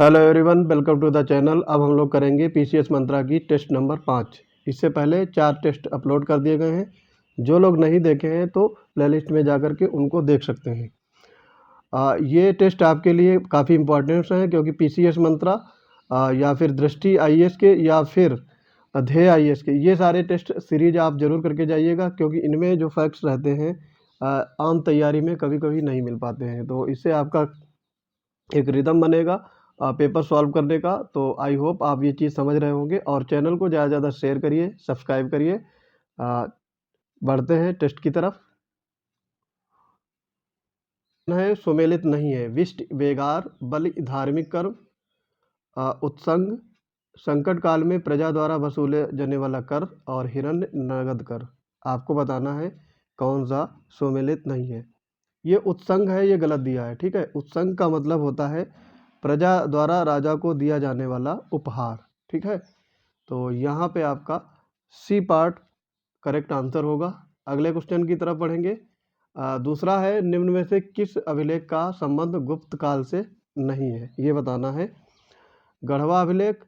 Hello everyone, welcome to the channel. अब हम लोग करेंगे पीसीएस मंत्रा की टेस्ट नंबर 5। इससे पहले 4 टेस्ट अपलोड कर दिए गए हैं। जो लोग नहीं देखे हैं तो प्लेलिस्ट में जाकर के उनको देख सकते हैं। ये टेस्ट आपके लिए काफ़ी इंपॉर्टेंट हैं, क्योंकि पीसीएस मंत्रा या फिर दृष्टि आईएएस के या फिर ध्येय आईएएस के, ये सारे टेस्ट सीरीज आप जरूर करके जाइएगा, क्योंकि इनमें जो फैक्ट्स रहते हैं आम तैयारी में कभी कभी नहीं मिल पाते हैं। तो इससे आपका एक रिदम बनेगा पेपर सॉल्व करने का। तो आई होप आप ये चीज़ समझ रहे होंगे, और चैनल को ज़्यादा से ज़्यादा शेयर करिए, सब्सक्राइब करिए। बढ़ते हैं टेस्ट की तरफ। है सुमेलित नहीं है। विष्ट बेगार बलि धार्मिक कर्म उत्संग संकट काल में प्रजा द्वारा वसूले जाने वाला कर और हिरण्य नगद कर। आपको बताना है कौन सा सुमेलित नहीं है। ये उत्संग है, ये गलत दिया है। ठीक है, उत्संग का मतलब होता है प्रजा द्वारा राजा को दिया जाने वाला उपहार। ठीक है, तो यहाँ पे आपका सी पार्ट करेक्ट आंसर होगा। अगले क्वेश्चन की तरफ बढ़ेंगे। दूसरा है, निम्न में से किस अभिलेख का संबंध गुप्त काल से नहीं है, ये बताना है। गढ़वा अभिलेख,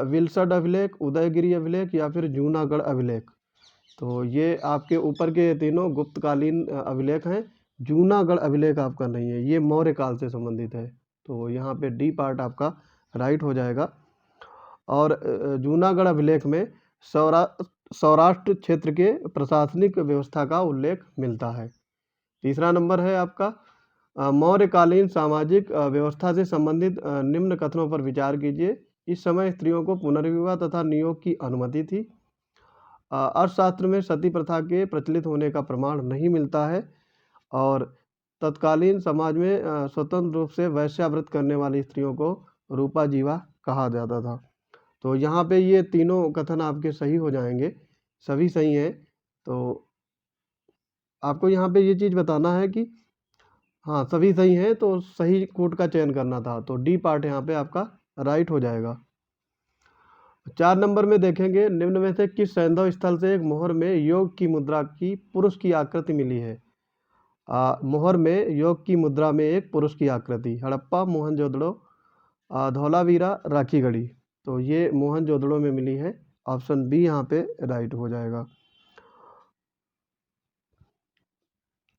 विल्सड अभिलेख, उदयगिरी अभिलेख या फिर जूनागढ़ अभिलेख। तो ये आपके ऊपर के तीनों गुप्तकालीन अभिलेख हैं। जूनागढ़ अभिलेख आपका नहीं है, ये मौर्य काल से संबंधित है। तो यहाँ पे डी पार्ट आपका राइट हो जाएगा। और जूनागढ़ अभिलेख में सौराष्ट्र क्षेत्र के प्रशासनिक व्यवस्था का उल्लेख मिलता है। तीसरा नंबर है आपका, मौर्यकालीन सामाजिक व्यवस्था से संबंधित निम्न कथनों पर विचार कीजिए। इस समय स्त्रियों को पुनर्विवाह तथा नियोग की अनुमति थी। अर्थशास्त्र में सती प्रथा के प्रचलित होने का प्रमाण नहीं मिलता है। और तत्कालीन समाज में स्वतंत्र रूप से वैश्याव्रत करने वाली स्त्रियों को रूपा जीवा कहा जाता था। तो यहाँ पे ये तीनों कथन आपके सही हो जाएंगे, सभी सही हैं। तो आपको यहाँ पे ये चीज़ बताना है कि हाँ सभी सही हैं, तो सही कोट का चयन करना था। तो डी पार्ट यहाँ पे आपका राइट हो जाएगा। 4 नंबर में देखेंगे, निम्न में से किस सैंधव स्थल से एक मोहर में योग की मुद्रा की पुरुष की आकृति मिली है। मोहर में योग की मुद्रा में एक पुरुष की आकृति, हड़प्पा, मोहनजोदड़ो, धौलावीरा, राखीगढ़ी। तो ये मोहनजोदड़ो में मिली है। ऑप्शन बी यहाँ पे राइट हो जाएगा।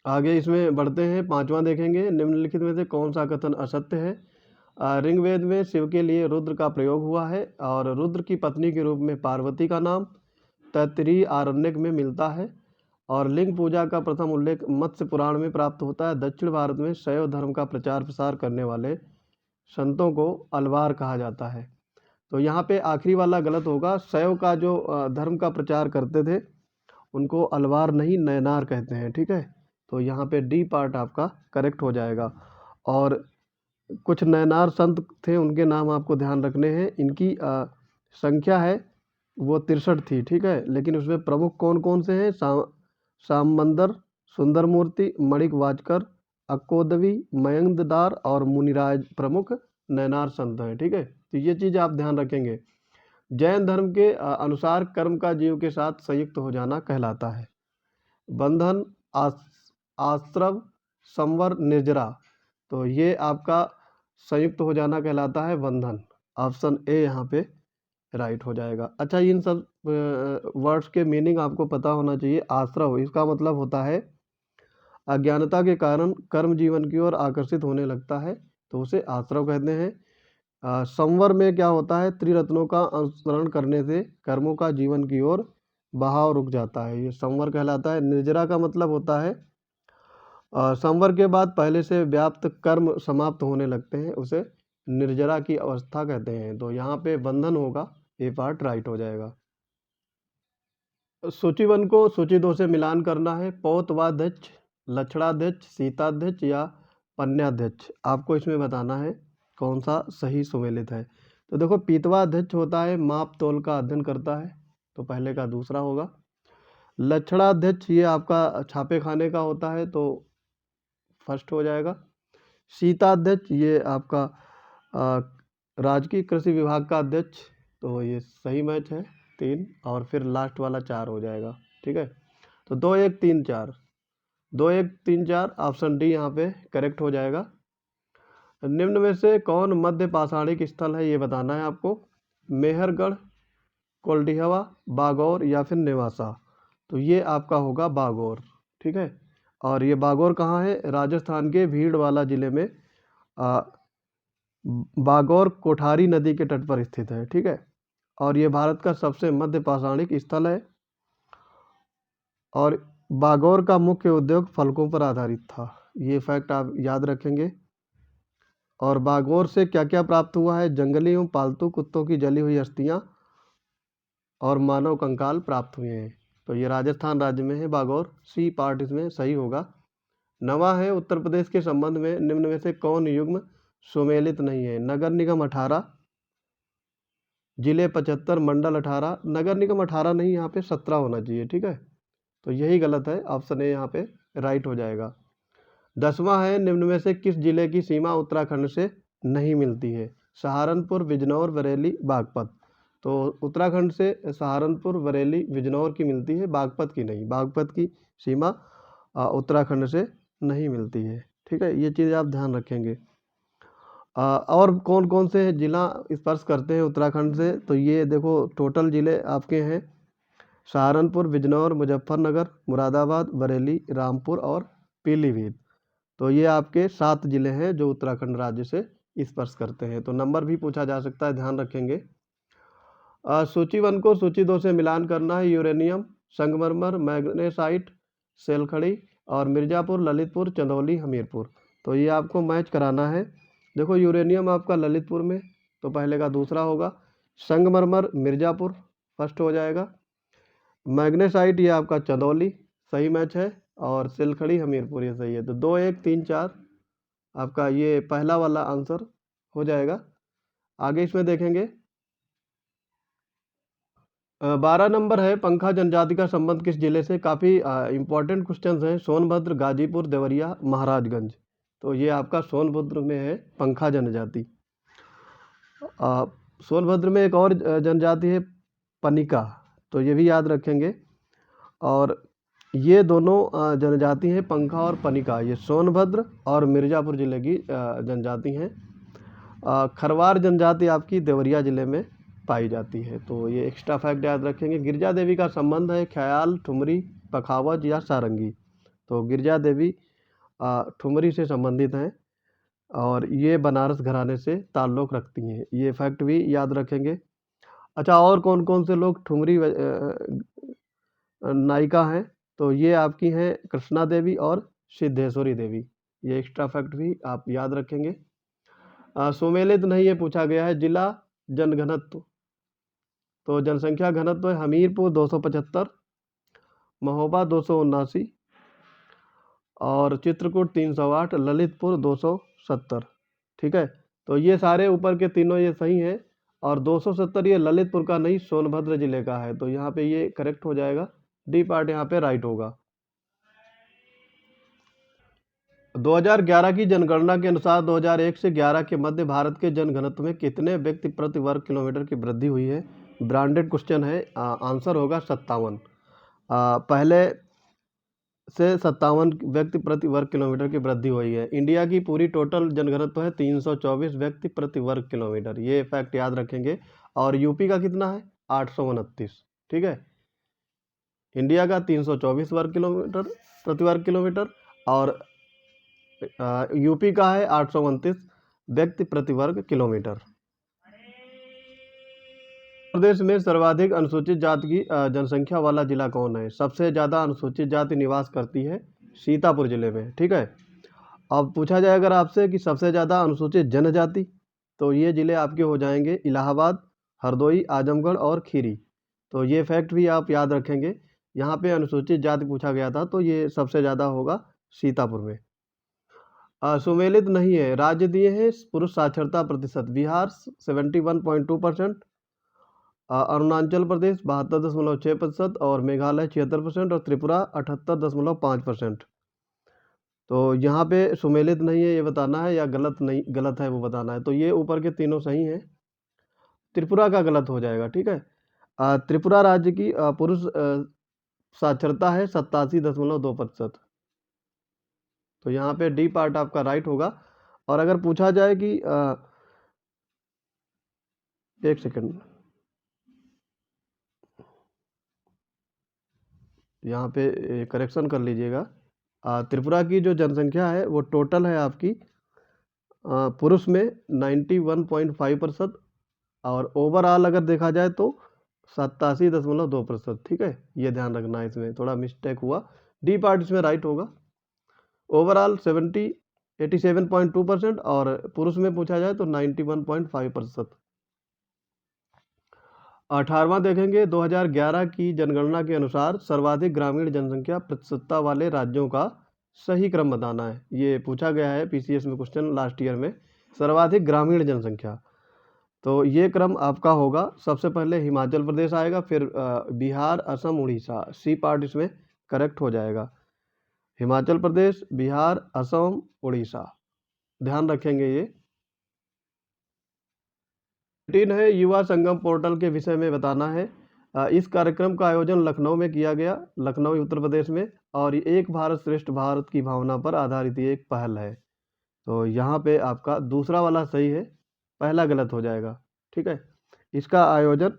आगे इसमें बढ़ते हैं, 5वां देखेंगे, निम्नलिखित में से कौन सा कथन असत्य है। ऋग्वेद में शिव के लिए रुद्र का प्रयोग हुआ है, और रुद्र की पत्नी के रूप में पार्वती का नाम तैत्तिरीय आरण्यक में मिलता है। और लिंग पूजा का प्रथम उल्लेख मत्स्य पुराण में प्राप्त होता है। दक्षिण भारत में शैव धर्म का प्रचार प्रसार करने वाले संतों को अलवार कहा जाता है। तो यहाँ पे आखिरी वाला गलत होगा। शैव का जो धर्म का प्रचार करते थे उनको अलवार नहीं नयनार कहते हैं। ठीक है, तो यहाँ पे डी पार्ट आपका करेक्ट हो जाएगा। और कुछ नयनार संत थे, उनके नाम आपको ध्यान रखने हैं। इनकी संख्या है वो 63 थी। ठीक है, लेकिन उसमें प्रमुख कौन कौन से हैं। सामंदर, सुंदर मूर्ति, मणिक वाचकर, अक्कोदवी, मयंकदार और मुनिराज प्रमुख नयनार संत हैं। ठीक है, तो ये चीज़ आप ध्यान रखेंगे। जैन धर्म के अनुसार कर्म का जीव के साथ संयुक्त हो जाना कहलाता है। बंधन, आश्रव, संवर, निर्जरा। तो ये आपका संयुक्त हो जाना कहलाता है बंधन। ऑप्शन ए यहाँ पे राइट हो जाएगा। अच्छा, इन सब वर्ड्स के मीनिंग आपको पता होना चाहिए। आश्रव, इसका मतलब होता है अज्ञानता के कारण कर्म जीवन की ओर आकर्षित होने लगता है, तो उसे आश्रव कहते हैं। संवर में क्या होता है, त्रिरत्नों का अनुसरण करने से कर्मों का जीवन की ओर बहाव रुक जाता है, ये संवर कहलाता है। निर्जरा का मतलब होता है संवर के बाद पहले से व्याप्त कर्म समाप्त होने लगते हैं, उसे निर्जरा की अवस्था कहते हैं। तो यहाँ पे बंधन होगा, ये पार्ट राइट हो जाएगा। सूची 1 को सूची 2 से मिलान करना है। पौतवाध्यक्ष, लक्षणाध्यक्ष, सीताध्यक्ष या पन्याध्यक्ष। आपको इसमें बताना है कौन सा सही सुमेलित है। तो देखो, पीतवाध्यक्ष होता है माप तोल का अध्ययन करता है, तो पहले का दूसरा होगा। लक्षणाध्यक्ष ये आपका छापे खाने का होता है, तो फर्स्ट हो जाएगा। सीताध्यक्ष ये आपका राजकीय कृषि विभाग का अध्यक्ष, तो ये सही मैच है 3, और फिर लास्ट वाला 4 हो जाएगा। ठीक है, तो 2 1 3 4, 2 1 3 4, ऑप्शन डी यहाँ पे करेक्ट हो जाएगा। निम्न में से कौन मध्य पाषाणिक स्थल है ये बताना है आपको। मेहरगढ़, कोल्डिहवा, बागौर या फिर नेवासा। तो ये आपका होगा बागौर। ठीक है, और ये बागौर कहाँ है? राजस्थान के भीलवाड़ा जिले में आ, बागौर कोठारी नदी के तट पर स्थित है। ठीक है, और ये भारत का सबसे मध्य पाषाणिक स्थल है। और बागौर का मुख्य उद्योग फलकों पर आधारित था। ये फैक्ट आप याद रखेंगे। और बागौर से क्या क्या प्राप्त हुआ है? जंगली एवं पालतू कुत्तों की जली हुई अस्थियां और मानव कंकाल प्राप्त हुए हैं। तो ये राजस्थान राज्य में है बागौर। सी पार्ट इसमें सही होगा। नवा है, उत्तर प्रदेश के संबंध में निम्न में से कौन युग्म सुमेलित नहीं है? नगर निगम 18, जिले 75, मंडल 18। नगर निगम 18 नहीं, यहाँ पे 17 होना चाहिए। ठीक है, तो यही गलत है, ऑप्शन ए यहाँ पे राइट हो जाएगा। 10वां है, निम्न में से किस जिले की सीमा उत्तराखंड से नहीं मिलती है? सहारनपुर, बिजनौर, बरेली, बागपत। तो उत्तराखंड से सहारनपुर, बरेली, बिजनौर की मिलती है, बागपत की नहीं। बागपत की सीमा उत्तराखंड से नहीं मिलती है। ठीक है, ये चीज़ आप ध्यान रखेंगे। और कौन कौन से जिला स्पर्श करते हैं उत्तराखंड से? तो ये देखो, टोटल जिले आपके हैं सहारनपुर, बिजनौर, मुजफ्फरनगर, मुरादाबाद, बरेली, रामपुर और पीलीभीत। तो ये आपके 7 जिले हैं जो उत्तराखंड राज्य से स्पर्श करते हैं। तो नंबर भी पूछा जा सकता है, ध्यान रखेंगे। सूची 1 को सूची 2 से मिलान करना है। यूरेनियम, संगमरमर, मैग्नेसाइट, सेलखड़ी और मिर्ज़ापुर, ललितपुर, चंदौली, हमीरपुर। तो ये आपको मैच कराना है। देखो, यूरेनियम आपका ललितपुर में, तो पहले का दूसरा होगा। संगमरमर मिर्ज़ापुर फर्स्ट हो जाएगा। मैग्नेसाइट ये आपका चंदौली, सही मैच है। और सिलखड़ी हमीरपुर ये सही है। तो 2, 1, 3, 4 आपका ये पहला वाला आंसर हो जाएगा। आगे इसमें देखेंगे। 12 नंबर है, पंखा जनजाति का संबंध किस जिले से? काफ़ी इंपॉर्टेंट क्वेश्चंस हैं। सोनभद्र, गाजीपुर, देवरिया, महाराजगंज। तो ये आपका सोनभद्र में है पंखा जनजाति। सोनभद्र में एक और जनजाति है पनिका, तो ये भी याद रखेंगे। और ये दोनों जनजाति हैं, पंखा और पनिका। ये सोनभद्र और मिर्ज़ापुर जिले की जनजाति हैं। खरवार जनजाति आपकी देवरिया जिले में पाई जाती है। तो ये एक्स्ट्रा फैक्ट याद रखेंगे। गिरजा देवी का संबंध है ख्याल, ठुमरी, पखावज या सारंगी। तो गिरजा देवी ठुमरी से संबंधित हैं और ये बनारस घराने से ताल्लुक़ रखती हैं। ये फैक्ट भी याद रखेंगे। अच्छा, और कौन कौन से लोग ठुमरी नायिका हैं? तो ये आपकी हैं कृष्णा देवी और सिद्धेश्वरी देवी। ये एक्स्ट्रा फैक्ट भी आप याद रखेंगे। सुमेलित नहीं ये पूछा गया है। जिला जनघनत्व, तो जनसंख्या घनत्व है हमीरपुर 275, महोबा 279 और चित्रकूट 308, ललितपुर 270। ठीक है, तो ये सारे ऊपर के तीनों ये सही हैं। और 270 ये ललितपुर का नहीं, सोनभद्र जिले का है। तो यहाँ पे ये करेक्ट हो जाएगा। डी पार्ट यहाँ पे राइट होगा। 2011 की जनगणना के अनुसार 2001 से 11 के मध्य भारत के जनघनत्व में कितने व्यक्ति प्रति वर्ग किलोमीटर की वृद्धि हुई है? ब्रांडेड क्वेश्चन है। आंसर होगा 57। पहले से 57 व्यक्ति प्रति वर्ग किलोमीटर की वृद्धि हुई है। इंडिया की पूरी टोटल जनघनत्व है 324 व्यक्ति प्रति वर्ग किलोमीटर। ये फैक्ट याद रखेंगे। और यूपी का कितना है? 829। ठीक है, इंडिया का 324 वर्ग किलोमीटर प्रति वर्ग किलोमीटर और यूपी का है 829 व्यक्ति प्रति वर्ग किलोमीटर। प्रदेश में सर्वाधिक अनुसूचित जाति की जनसंख्या वाला जिला कौन है? सबसे ज़्यादा अनुसूचित जाति निवास करती है सीतापुर जिले में। ठीक है, अब पूछा जाए अगर आपसे कि सबसे ज़्यादा अनुसूचित जनजाति, तो ये ज़िले आपके हो जाएंगे इलाहाबाद, हरदोई, आजमगढ़ और खीरी। तो ये फैक्ट भी आप याद रखेंगे। यहाँ पे अनुसूचित जाति पूछा गया था, तो ये सबसे ज़्यादा होगा सीतापुर में। सुमेलित नहीं है। राज्य दिए हैं पुरुष साक्षरता प्रतिशत। बिहार 71.2%, अरुणाचल प्रदेश 72.6% और मेघालय 76% और त्रिपुरा 78.5%। तो यहाँ पे सुमेलित नहीं है ये बताना है, या गलत नहीं गलत है वो बताना है। तो ये ऊपर के तीनों सही हैं, त्रिपुरा का गलत हो जाएगा। ठीक है, त्रिपुरा राज्य की पुरुष साक्षरता है 87.2%। तो यहाँ पे डी पार्ट आपका राइट होगा। और अगर पूछा जाए कि एक सेकंड, यहाँ पे करेक्शन कर लीजिएगा। त्रिपुरा की जो जनसंख्या है वो टोटल है आपकी पुरुष में 91.5% और ओवरऑल अगर देखा जाए तो 87.2%। ठीक है, ये ध्यान रखना है, इसमें थोड़ा मिस्टेक हुआ, डी पार्ट इसमें राइट होगा। ओवरऑल 87.2% और पुरुष में पूछा जाए तो 91.5%। 18वां देखेंगे, 2011 की जनगणना के अनुसार सर्वाधिक ग्रामीण जनसंख्या प्रतिशतता वाले राज्यों का सही क्रम बताना है। ये पूछा गया है पीसीएस में क्वेश्चन लास्ट ईयर में, सर्वाधिक ग्रामीण जनसंख्या। तो ये क्रम आपका होगा, सबसे पहले हिमाचल प्रदेश आएगा, फिर बिहार, असम, उड़ीसा। सी पार्ट इसमें करेक्ट हो जाएगा। हिमाचल प्रदेश, बिहार, असम, उड़ीसा, ध्यान रखेंगे ये। 18 है, युवा संगम पोर्टल के विषय में बताना है। इस कार्यक्रम का आयोजन लखनऊ में किया गया, लखनऊ उत्तर प्रदेश में, और ये एक भारत श्रेष्ठ भारत की भावना पर आधारित ये एक पहल है। तो यहाँ पे आपका दूसरा वाला सही है, पहला गलत हो जाएगा। ठीक है, इसका आयोजन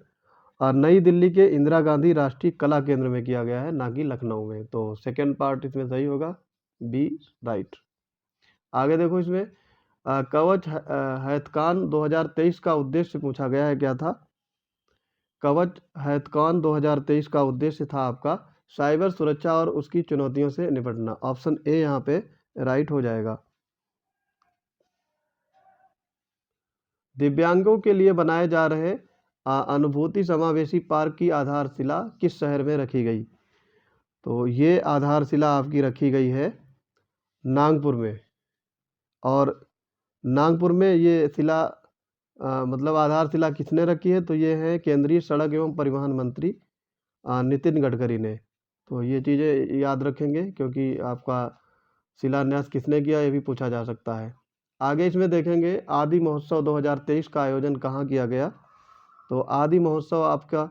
नई दिल्ली के इंदिरा गांधी राष्ट्रीय कला केंद्र में किया गया है, ना कि लखनऊ में। तो सेकेंड पार्ट इसमें सही होगा, बी राइट। आगे देखो, इसमें कवच हैतकान 2023 का उद्देश्य पूछा गया है, क्या था? कवच हैतकान 2023 का उद्देश्य था आपका साइबर सुरक्षा और उसकी चुनौतियों से निपटना। ऑप्शन ए यहाँ पे राइट हो जाएगा। दिव्यांगों के लिए बनाए जा रहे अनुभूति समावेशी पार्क की आधारशिला किस शहर में रखी गई? तो ये आधारशिला आपकी रखी गई है नागपुर में। और नागपुर में ये शिला मतलब आधारशिला किसने रखी है? तो ये है केंद्रीय सड़क एवं परिवहन मंत्री नितिन गडकरी ने। तो ये चीज़ें याद रखेंगे, क्योंकि आपका शिलान्यास किसने किया ये भी पूछा जा सकता है। आगे इसमें देखेंगे, आदि महोत्सव 2023 का आयोजन कहाँ किया गया? तो आदि महोत्सव आपका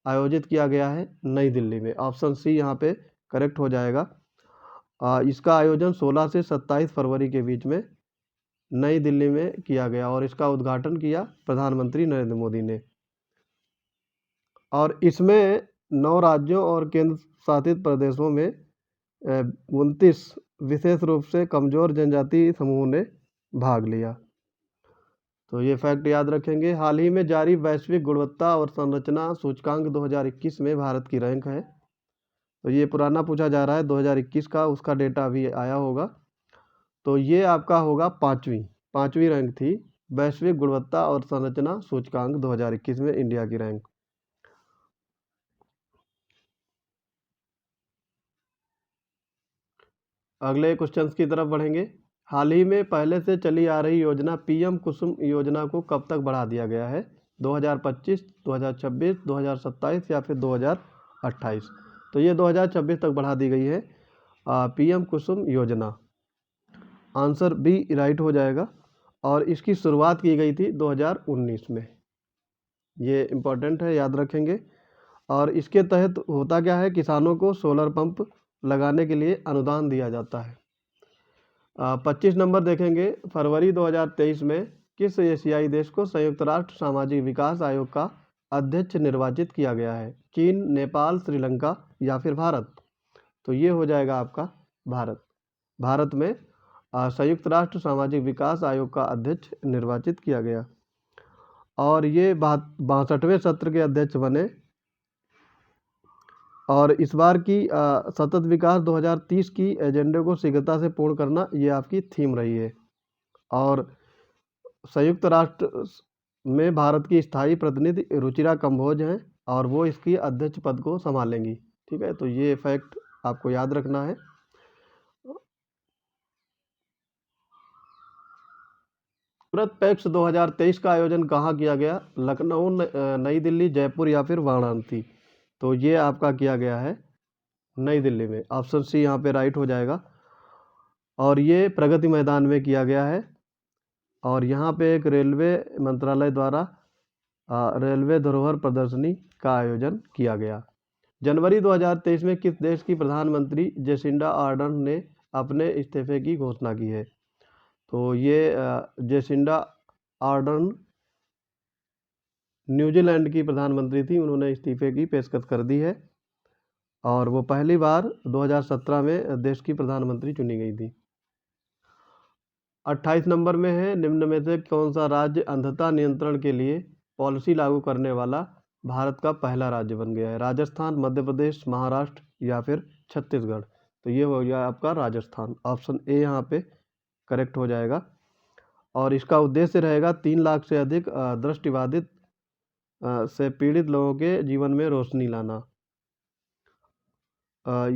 आयोजित किया गया है नई दिल्ली में। ऑप्शन सी यहाँ पे करेक्ट हो जाएगा। इसका आयोजन 16 से 27 फरवरी के बीच में नई दिल्ली में किया गया और इसका उद्घाटन किया प्रधानमंत्री नरेंद्र मोदी ने। और इसमें 9 राज्यों और केंद्र शासित प्रदेशों में 29 विशेष रूप से कमजोर जनजाति समूह ने भाग लिया। तो ये फैक्ट याद रखेंगे। हाल ही में जारी वैश्विक गुणवत्ता और संरचना सूचकांक 2021 में भारत की रैंक है। तो ये पुराना पूछा जा रहा है 2021 का, उसका डेटा अभी आया होगा। तो ये आपका होगा पाँचवीं रैंक थी वैश्विक गुणवत्ता और संरचना सूचकांक 2021 में इंडिया की रैंक। अगले क्वेश्चंस की तरफ बढ़ेंगे। हाल ही में पहले से चली आ रही योजना पीएम कुसुम योजना को कब तक बढ़ा दिया गया है? 2025, 2026, 2027 या फिर 2028? तो ये 2026 तक बढ़ा दी गई है पीएम कुसुम योजना। आंसर बी राइट हो जाएगा। और इसकी शुरुआत की गई थी 2019 में। ये इम्पोर्टेंट है, याद रखेंगे। और इसके तहत होता क्या है, किसानों को सोलर पंप लगाने के लिए अनुदान दिया जाता है। 25 नंबर देखेंगे, फरवरी 2023 में किस एशियाई देश को संयुक्त राष्ट्र सामाजिक विकास आयोग का अध्यक्ष निर्वाचित किया गया है? चीन, नेपाल, श्रीलंका या फिर भारत? तो ये हो जाएगा आपका भारत। भारत में संयुक्त राष्ट्र सामाजिक विकास आयोग का अध्यक्ष निर्वाचित किया गया और ये 62वें सत्र के अध्यक्ष बने। और इस बार की सतत विकास 2030 की एजेंडे को शीघ्रता से पूर्ण करना, ये आपकी थीम रही है। और संयुक्त राष्ट्र में भारत की स्थायी प्रतिनिधि रुचिरा कंबोज हैं और वो इसकी अध्यक्ष पद को संभालेंगी। ठीक है, तो ये फैक्ट आपको याद रखना है। सूरत पैक्स 2023 का आयोजन कहाँ किया गया? लखनऊ, नई दिल्ली, जयपुर या फिर वाराणसी? तो ये आपका किया गया है नई दिल्ली में। ऑप्शन सी यहाँ पे राइट हो जाएगा। और ये प्रगति मैदान में किया गया है और यहाँ पे एक रेलवे मंत्रालय द्वारा रेलवे धरोहर प्रदर्शनी का आयोजन किया गया। जनवरी 2023 में किस देश की प्रधानमंत्री जेसिंडा आर्डर्न ने अपने इस्तीफे की घोषणा की है? तो ये जेसिंडा आर्डर्न न्यूजीलैंड की प्रधानमंत्री थी, उन्होंने इस्तीफे की पेशकश कर दी है और वो पहली बार 2017 में देश की प्रधानमंत्री चुनी गई थी। 28 नंबर में है, निम्न में से कौन सा राज्य अंधता नियंत्रण के लिए पॉलिसी लागू करने वाला भारत का पहला राज्य बन गया है? राजस्थान, मध्य प्रदेश, महाराष्ट्र या फिर छत्तीसगढ़? तो ये हो गया आपका राजस्थान। ऑप्शन ए यहाँ पे करेक्ट हो जाएगा। और इसका उद्देश्य रहेगा 3 लाख से अधिक दृष्टिबाधित से पीड़ित लोगों के जीवन में रोशनी लाना।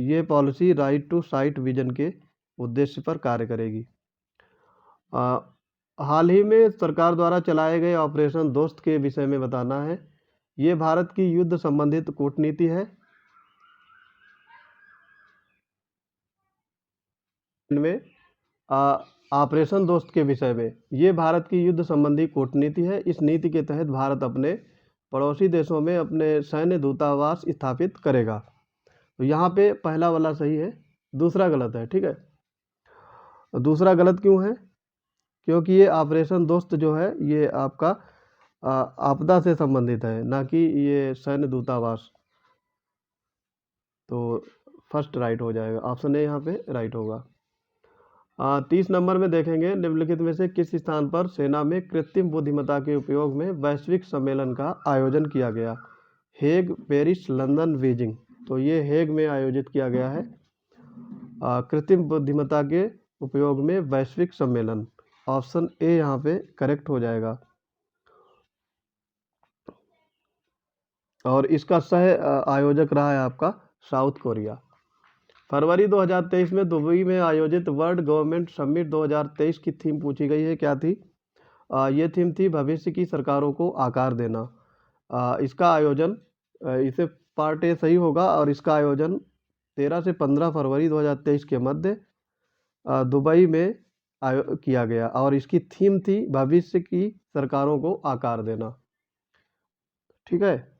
ये policy right to sight vision के उद्देश्य पर कार्य करेगी। हाल ही में सरकार द्वारा चलाए गए ऑपरेशन दोस्त के विषय में बताना है। ये भारत की युद्ध संबंधित कूटनीति है। इनमें ऑपरेशन दोस्त के विषय में, ये भारत की युद्ध संबंधी कूटनीति है। इस नीति के तहत भारत अपने पड़ोसी देशों में अपने सैन्य दूतावास स्थापित करेगा। तो यहाँ पे पहला वाला सही है, दूसरा गलत है। ठीक है, दूसरा गलत क्यों है? क्योंकि ये ऑपरेशन दोस्त जो है ये आपका आपदा से संबंधित है, ना कि ये सैन्य दूतावास। तो फर्स्ट राइट हो जाएगा, ऑप्शन ए यहाँ पे राइट होगा। 30 नंबर में देखेंगे, निम्नलिखित में से किस स्थान पर सेना में कृत्रिम बुद्धिमत्ता के उपयोग में वैश्विक सम्मेलन का आयोजन किया गया? Hague, Paris, London, Beijing? तो ये हेग में आयोजित किया गया है कृत्रिम बुद्धिमत्ता के उपयोग में वैश्विक सम्मेलन। ऑप्शन ए यहाँ पे करेक्ट हो जाएगा। और इसका सह आयोजक रहा है आपका साउथ कोरिया। फरवरी 2023 में दुबई में आयोजित वर्ल्ड गवर्नमेंट समिट 2023 की थीम पूछी गई है, क्या थी? ये थीम थी भविष्य की सरकारों को आकार देना। इसका आयोजन इसे पार्ट ए सही होगा और इसका आयोजन 13 से 15 फरवरी 2023 के मध्य दुबई में किया गया और इसकी थीम थी भविष्य की सरकारों को आकार देना। ठीक है,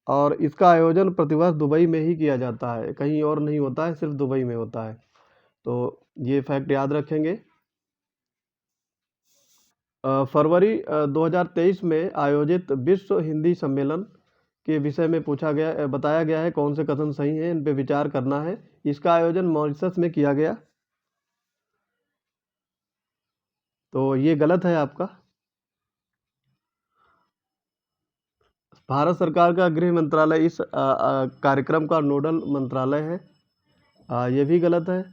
और इसका आयोजन प्रतिवर्ष दुबई में ही किया जाता है, कहीं और नहीं होता है, सिर्फ दुबई में होता है। तो ये फैक्ट याद रखेंगे। फरवरी 2023 में आयोजित विश्व हिंदी सम्मेलन के विषय में पूछा गया बताया गया है कौन से कथन सही हैं, इन पे विचार करना है। इसका आयोजन मॉरिशस में किया गया, तो ये गलत है आपका। भारत सरकार का गृह मंत्रालय इस कार्यक्रम का नोडल मंत्रालय है, ये भी गलत है।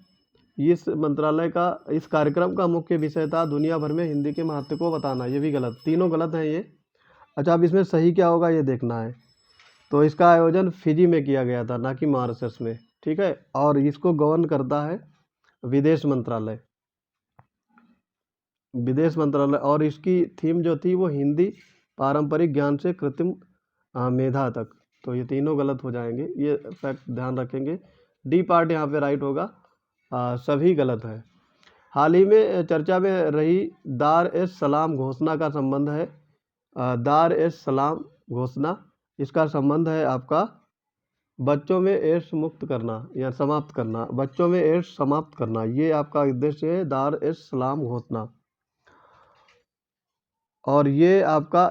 इस मंत्रालय का इस कार्यक्रम का मुख्य विषय था दुनिया भर में हिंदी के महत्व को बताना, ये भी गलत। तीनों गलत हैं ये। अच्छा, अब इसमें सही क्या होगा ये देखना है। तो इसका आयोजन फिजी में किया गया था, ना कि मॉरिशस में। ठीक है, और इसको गवर्न करता है विदेश मंत्रालय, विदेश मंत्रालय। और इसकी थीम जो थी वो हिंदी पारंपरिक ज्ञान से कृत्रिम मेधा तक। तो ये तीनों गलत हो जाएंगे, ये फैक्ट ध्यान रखेंगे। डी पार्ट यहाँ पे राइट होगा, सभी गलत है। हाल ही में चर्चा में रही दार एस सलाम घोषणा का संबंध है, दार एस सलाम घोषणा, इसका संबंध है आपका बच्चों में एड्स मुक्त करना या समाप्त करना, बच्चों में एड्स समाप्त करना, ये आपका उद्देश्य है दार एस सलाम घोषणा। और ये आपका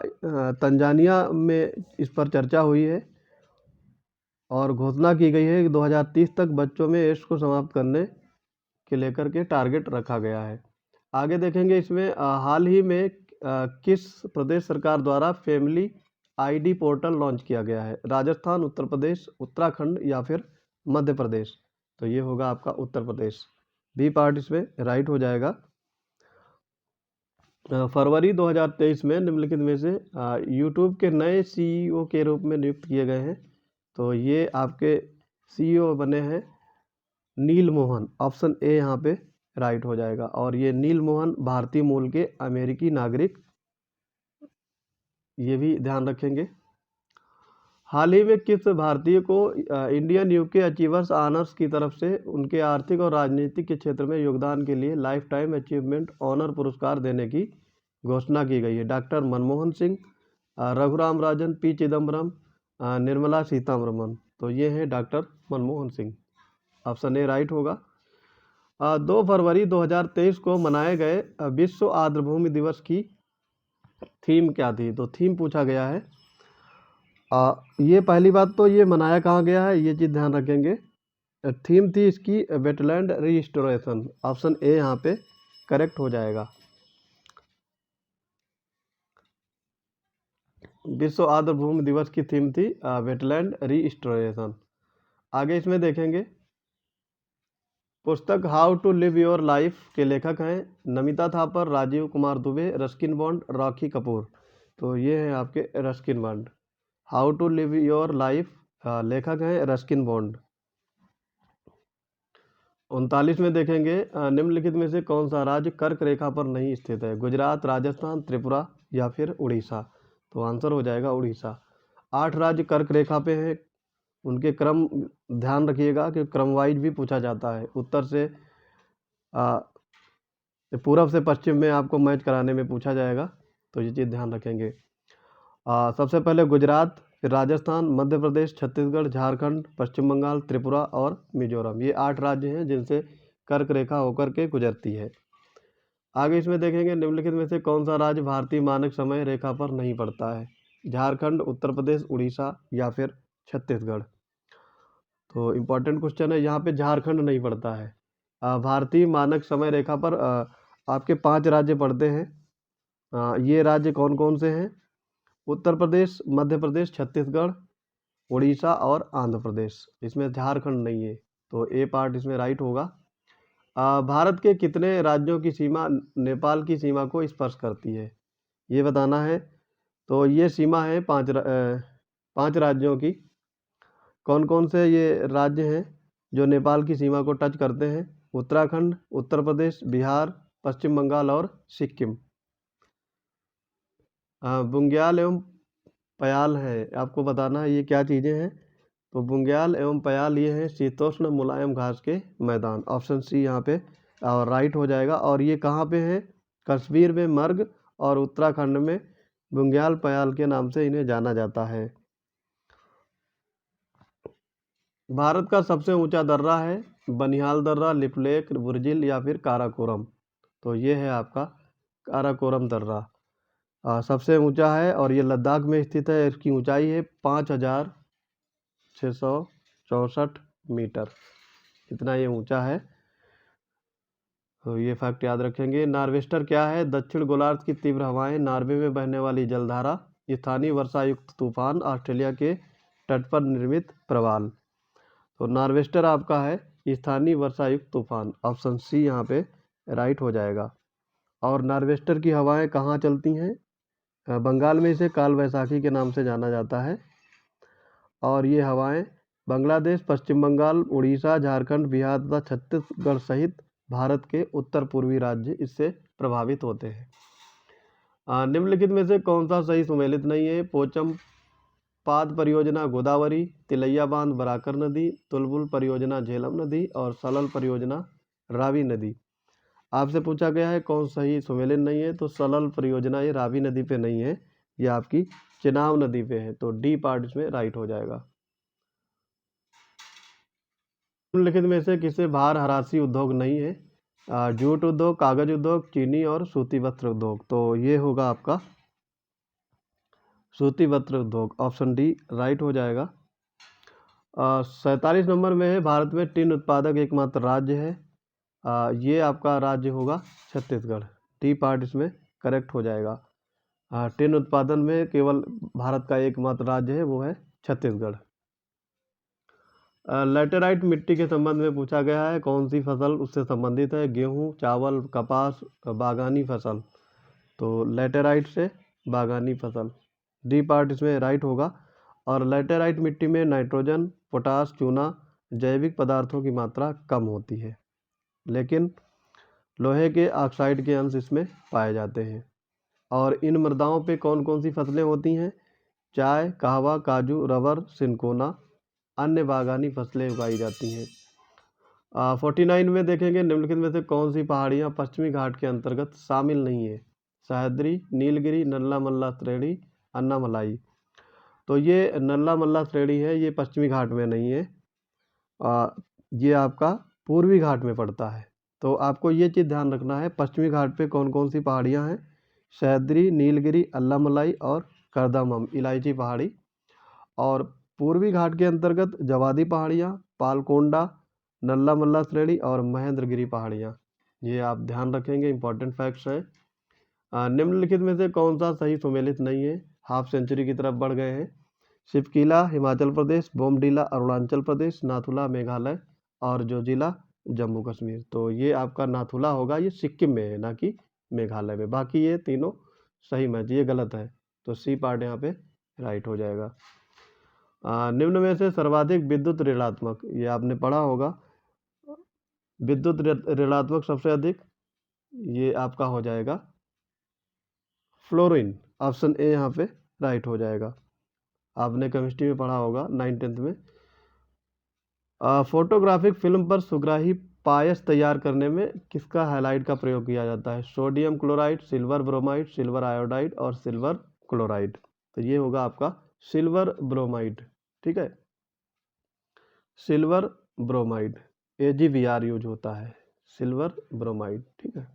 तंजानिया में इस पर चर्चा हुई है और घोषणा की गई है कि 2030 तक बच्चों में एड्स को समाप्त करने के लेकर के टारगेट रखा गया है। आगे देखेंगे, इसमें हाल ही में किस प्रदेश सरकार द्वारा फैमिली आईडी पोर्टल लॉन्च किया गया है? राजस्थान, उत्तर प्रदेश, उत्तराखंड या फिर मध्य प्रदेश? तो ये होगा आपका उत्तर प्रदेश, बी पार्ट इसमें राइट हो जाएगा। फरवरी 2023 में निम्नलिखित में से यूट्यूब के नए सीईओ के रूप में नियुक्त किए गए हैं। तो ये आपके सीईओ बने हैं नील मोहन, ऑप्शन ए यहाँ पे राइट हो जाएगा। और ये नील मोहन भारतीय मूल के अमेरिकी नागरिक, ये भी ध्यान रखेंगे। हाल ही में किस भारतीय को इंडियन यूके अचीवर्स ऑनर्स की तरफ से उनके आर्थिक और राजनीतिक के क्षेत्र में योगदान के लिए लाइफ टाइम अचीवमेंट ऑनर पुरस्कार देने की घोषणा की गई है? Doctor Manmohan Singh, Raghuram Rajan, P Chidambaram, Nirmala Sitharaman? तो ये है doctor Manmohan Singh, option A right होगा। 2 फरवरी 2023 को मनाए गए विश्व आर्द्रभूमि दिवस की थीम क्या थी? तो थीम पूछा गया है। ये पहली बात तो ये मनाया कहाँ गया है, ये चीज़ ध्यान रखेंगे। थीम थी इसकी वेटलैंड रिस्टोरेशन। ऑप्शन ए यहाँ पे करेक्ट हो जाएगा। विश्व आर्द्रभूमि दिवस की थीम थी वेटलैंड रिस्टोरेशन। आगे इसमें देखेंगे, पुस्तक how to live your life के लेखक हैं Namita Thapar, Rajiv Kumar Dubey, Ruskin Bond, Rocky Kapoor. तो ये हैं आपके Ruskin Bond. How to live your life लेखक हैं रस्किन बॉन्ड। 39 में देखेंगे, निम्नलिखित में से कौन सा राज्य कर्क रेखा पर नहीं स्थित है? गुजरात, राजस्थान, त्रिपुरा या फिर उड़ीसा। तो आंसर हो जाएगा उड़ीसा। 8 राज्य कर्क रेखा पे हैं, उनके क्रम ध्यान रखिएगा कि क्रम वाइज भी पूछा जाता है। उत्तर से पूरब से पश्चिम में आपको मैच कराने में पूछा जाएगा, तो ये चीज़ ध्यान रखेंगे। सबसे पहले गुजरात, फिर राजस्थान, मध्य प्रदेश, छत्तीसगढ़, झारखंड, पश्चिम बंगाल, त्रिपुरा और मिजोरम। ये 8 राज्य हैं जिनसे कर्क रेखा होकर के गुजरती है। आगे इसमें देखेंगे, निम्नलिखित में से कौन सा राज्य भारतीय मानक समय रेखा पर नहीं पड़ता है? झारखंड, उत्तर प्रदेश, उड़ीसा या फिर छत्तीसगढ़। तो इम्पोर्टेंट क्वेश्चन है, यहाँ पे झारखंड नहीं पड़ता है। भारतीय मानक समय रेखा पर आपके 5 राज्य पड़ते हैं। ये राज्य कौन कौन से हैं? उत्तर प्रदेश, मध्य प्रदेश, छत्तीसगढ़, उड़ीसा और आंध्र प्रदेश। इसमें झारखंड नहीं है, तो ए पार्ट इसमें राइट होगा। भारत के कितने राज्यों की सीमा नेपाल की सीमा को स्पर्श करती है, ये बताना है। तो ये सीमा है 5 राज्यों की। कौन कौन से ये राज्य हैं जो नेपाल की सीमा को टच करते हैं? उत्तराखंड, उत्तर प्रदेश, बिहार, पश्चिम बंगाल और सिक्किम। बुंग्याल एवं पयाल है, आपको बताना है ये क्या चीज़ें हैं। तो बुंग्याल एवं पयाल ये हैं शीतोष्ण मुलायम घास के मैदान। ऑप्शन सी यहाँ पे और राइट हो जाएगा। और ये कहाँ पे है? कश्मीर में मर्ग और उत्तराखंड में बुंग्याल पयाल के नाम से इन्हें जाना जाता है। भारत का सबसे ऊंचा दर्रा है बनिहाल दर्रा, लिपलेख, बुर्जिल या फिर काराकोरम। तो ये है आपका काराकोरम दर्रा। सबसे ऊंचा है और ये लद्दाख में स्थित है। इसकी ऊंचाई है 5664 मीटर, इतना ये ऊंचा है। तो ये फैक्ट याद रखेंगे। नार्वेस्टर क्या है? दक्षिण गोलार्ध की तीव्र हवाएं, नॉर्वे में बहने वाली जलधारा, स्थानीय वर्षायुक्त तूफान, ऑस्ट्रेलिया के तट पर निर्मित प्रवाल। तो नार्वेस्टर आपका है स्थानीय वर्षायुक्त तूफान। ऑप्शन सी यहाँ पे राइट हो जाएगा। और नार्वेस्टर की हवाएं कहाँ चलती हैं? बंगाल में इसे काल वैसाखी के नाम से जाना जाता है। और ये हवाएं बांग्लादेश, पश्चिम बंगाल, उड़ीसा, झारखंड, बिहार तथा छत्तीसगढ़ सहित भारत के उत्तर पूर्वी राज्य इससे प्रभावित होते हैं। निम्नलिखित में से कौन सा सही सुमेलित नहीं है? पोचम पाद परियोजना गोदावरी, तिलैया बांध बराकर नदी, तुलबुल परियोजना झेलम नदी और सलल परियोजना रावी नदी। आपसे पूछा गया है कौन सही सुमेलित नहीं है, तो सलल परियोजना ये रावी नदी पे नहीं है, ये आपकी चेनाब नदी पे है। तो डी पार्ट इसमें राइट हो जाएगा। निम्नलिखित में से किसे भार हरासी उद्योग नहीं है? जूट उद्योग, कागज उद्योग, चीनी और सूती वस्त्र उद्योग। तो ये होगा आपका सूती वस्त्र उद्योग। ऑप्शन डी राइट हो जाएगा। 47 नंबर में है, भारत में टिन उत्पादक एकमात्र राज्य है। ये आपका राज्य होगा छत्तीसगढ़। टी पार्ट इसमें करेक्ट हो जाएगा। टिन उत्पादन में केवल भारत का एकमात्र राज्य है, वो है छत्तीसगढ़। लैटेराइट मिट्टी के संबंध में पूछा गया है, कौन सी फसल उससे संबंधित है? गेहूं, चावल, कपास, बागानी फसल। तो लैटेराइट से बागानी फसल। डी पार्ट इसमें राइट होगा। और लैटेराइट मिट्टी में नाइट्रोजन, पोटास, चूना, जैविक पदार्थों की मात्रा कम होती है, लेकिन लोहे के ऑक्साइड के अंश इसमें पाए जाते हैं। और इन मृदाओं पे कौन कौन सी फसलें होती हैं? चाय, कहवा, काजू, रबर, सिनकोना, अन्य बागानी फसलें उगाई जाती हैं। 49 में देखेंगे, निम्नलिखित में से कौन सी पहाड़ियाँ पश्चिमी घाट के अंतर्गत शामिल नहीं है? सह्याद्री, नीलगिरी, नल्ला मल्ला श्रेणी, अन्नामलाई। तो ये नल्ला मल्ला श्रेणी है, ये पश्चिमी घाट में नहीं है। ये आपका पूर्वी घाट में पड़ता है। तो आपको ये चीज़ ध्यान रखना है, पश्चिमी घाट पे कौन कौन सी पहाड़ियाँ हैं? सह्याद्री, नीलगिरी, अल्लामलाई और कर्दमम इलायची पहाड़ी। और पूर्वी घाट के अंतर्गत जवादी पहाड़ियाँ, पालकोंडा, नल्ला मल्ला श्रेणी और महेंद्रगिरी पहाड़ियाँ। ये आप ध्यान रखेंगे, इंपॉर्टेंट फैक्ट्स हैं। निम्नलिखित में से कौन सा सही सुमेलित नहीं है? हाफ सेंचुरी की तरफ बढ़ गए हैं। शिवकीला हिमाचल प्रदेश, बोमडीला अरुणाचल प्रदेश, नाथुला मेघालय और जोजिला जम्मू कश्मीर। तो ये आपका नाथुला होगा, ये सिक्किम में है, ना कि मेघालय में। बाकी ये तीनों सही मैच, ये गलत है, तो सी पार्ट यहाँ पे राइट हो जाएगा। निम्न में से सर्वाधिक विद्युत ऋणात्मक, ये आपने पढ़ा होगा, विद्युत ऋणात्मक सबसे अधिक, ये आपका हो जाएगा फ्लोरीन। ऑप्शन ए यहाँ पे राइट हो जाएगा। आपने केमिस्ट्री में पढ़ा होगा 9th में। फोटोग्राफिक फिल्म पर सुग्राही पायस तैयार करने में किसका हैलाइड का प्रयोग किया जाता है? Sodium chloride, silver bromide, silver iodide और सिल्वर क्लोराइड। तो ये होगा आपका सिल्वर ब्रोमाइड, ठीक है, सिल्वर ब्रोमाइड, AgBr यूज होता है, सिल्वर ब्रोमाइड, ठीक है।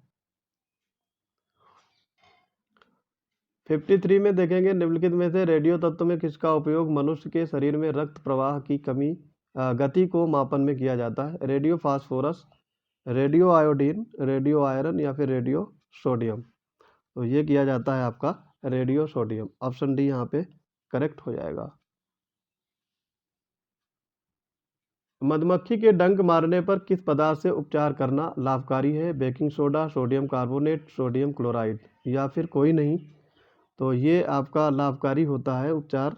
53 में देखेंगे, निम्नलिखित में से रेडियो तत्व में किसका उपयोग मनुष्य के शरीर में रक्त प्रवाह की गति को मापन में किया जाता है? Radio phosphorus, radio iodine, radio iron या फिर रेडियो सोडियम। तो ये किया जाता है आपका रेडियो सोडियम। ऑप्शन डी यहाँ पे करेक्ट हो जाएगा। मधुमक्खी के डंक मारने पर किस पदार्थ से उपचार करना लाभकारी है? Baking soda, sodium carbonate, sodium chloride या फिर कोई नहीं। तो ये आपका लाभकारी होता है उपचार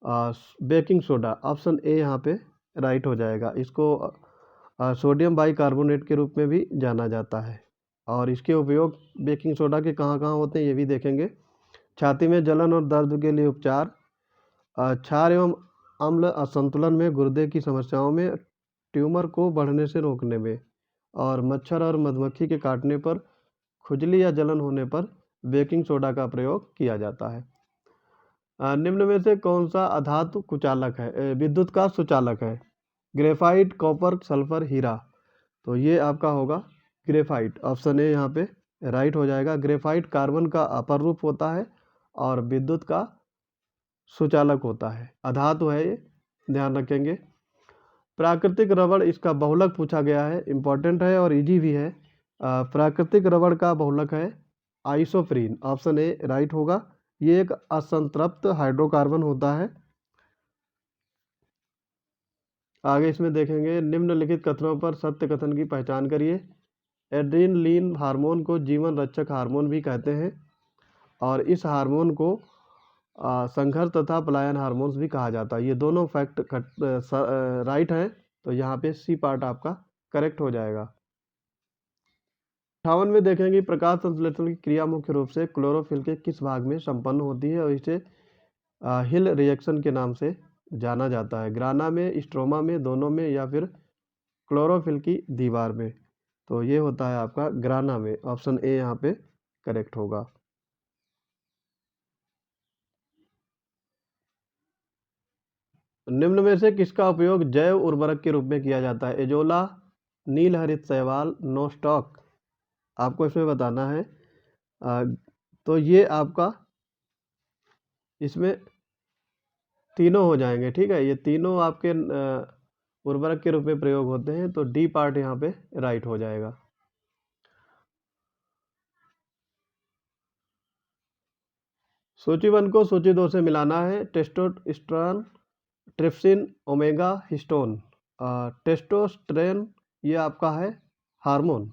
बेकिंग सोडा। ऑप्शन ए यहाँ पे राइट हो जाएगा। इसको सोडियम बाइकार्बोनेट के रूप में भी जाना जाता है। और इसके उपयोग बेकिंग सोडा के कहाँ कहाँ होते हैं ये भी देखेंगे। छाती में जलन और दर्द के लिए उपचार, क्षार एवं अम्ल असंतुलन में, गुर्दे की समस्याओं में, ट्यूमर को बढ़ने से रोकने में, और मच्छर और मधुमक्खी के काटने पर, खुजली या जलन होने पर बेकिंग सोडा का प्रयोग किया जाता है। निम्न में से कौन सा अधातु कुचालक है, विद्युत का सुचालक है? ग्रेफाइट, कॉपर, सल्फर, हीरा। तो ये आपका होगा ग्रेफाइट। ऑप्शन ए यहाँ पे राइट हो जाएगा। ग्रेफाइट कार्बन का अपर रूप होता है और विद्युत का सुचालक होता है, अधातु है ये, ध्यान रखेंगे। प्राकृतिक रबड़, इसका बहुलक पूछा गया है, इंपॉर्टेंट है और इजी भी है। प्राकृतिक रबड़ का बहुलक है आइसोप्रीन। ऑप्शन ए राइट होगा। ये एक असंतृप्त हाइड्रोकार्बन होता है। आगे इसमें देखेंगे, निम्नलिखित कथनों पर सत्य कथन की पहचान करिए। एड्रेनलिन हार्मोन को जीवन रक्षक हार्मोन भी कहते हैं और इस हार्मोन को संघर्ष तथा पलायन हार्मोन्स भी कहा जाता है। ये दोनों फैक्ट राइट है, तो यहाँ पे सी पार्ट आपका करेक्ट हो जाएगा। 58 में देखेंगे, प्रकाश संश्लेषण की क्रिया मुख्य रूप से क्लोरोफिल के किस भाग में संपन्न होती है और इसे हिल रिएक्शन के नाम से जाना जाता है? ग्राना में, स्ट्रोमा में, दोनों में या फिर क्लोरोफिल की दीवार में? तो ये होता है आपका ग्राना में। ऑप्शन ए यहाँ पे करेक्ट होगा। निम्न में से किसका उपयोग जैव उर्वरक के रूप में किया जाता है? एजोला, नील हरित शैवाल, नोस्टॉक। आपको इसमें बताना है। तो ये आपका इसमें तीनों हो जाएंगे, ठीक है। ये तीनों आपके उर्वरक के रूप में प्रयोग होते हैं, तो डी पार्ट यहाँ पे राइट हो जाएगा। सूची 1 को सूची 2 से मिलाना है। Testosterone, trypsin, omega, histone. Testosterone ये आपका है हार्मोन,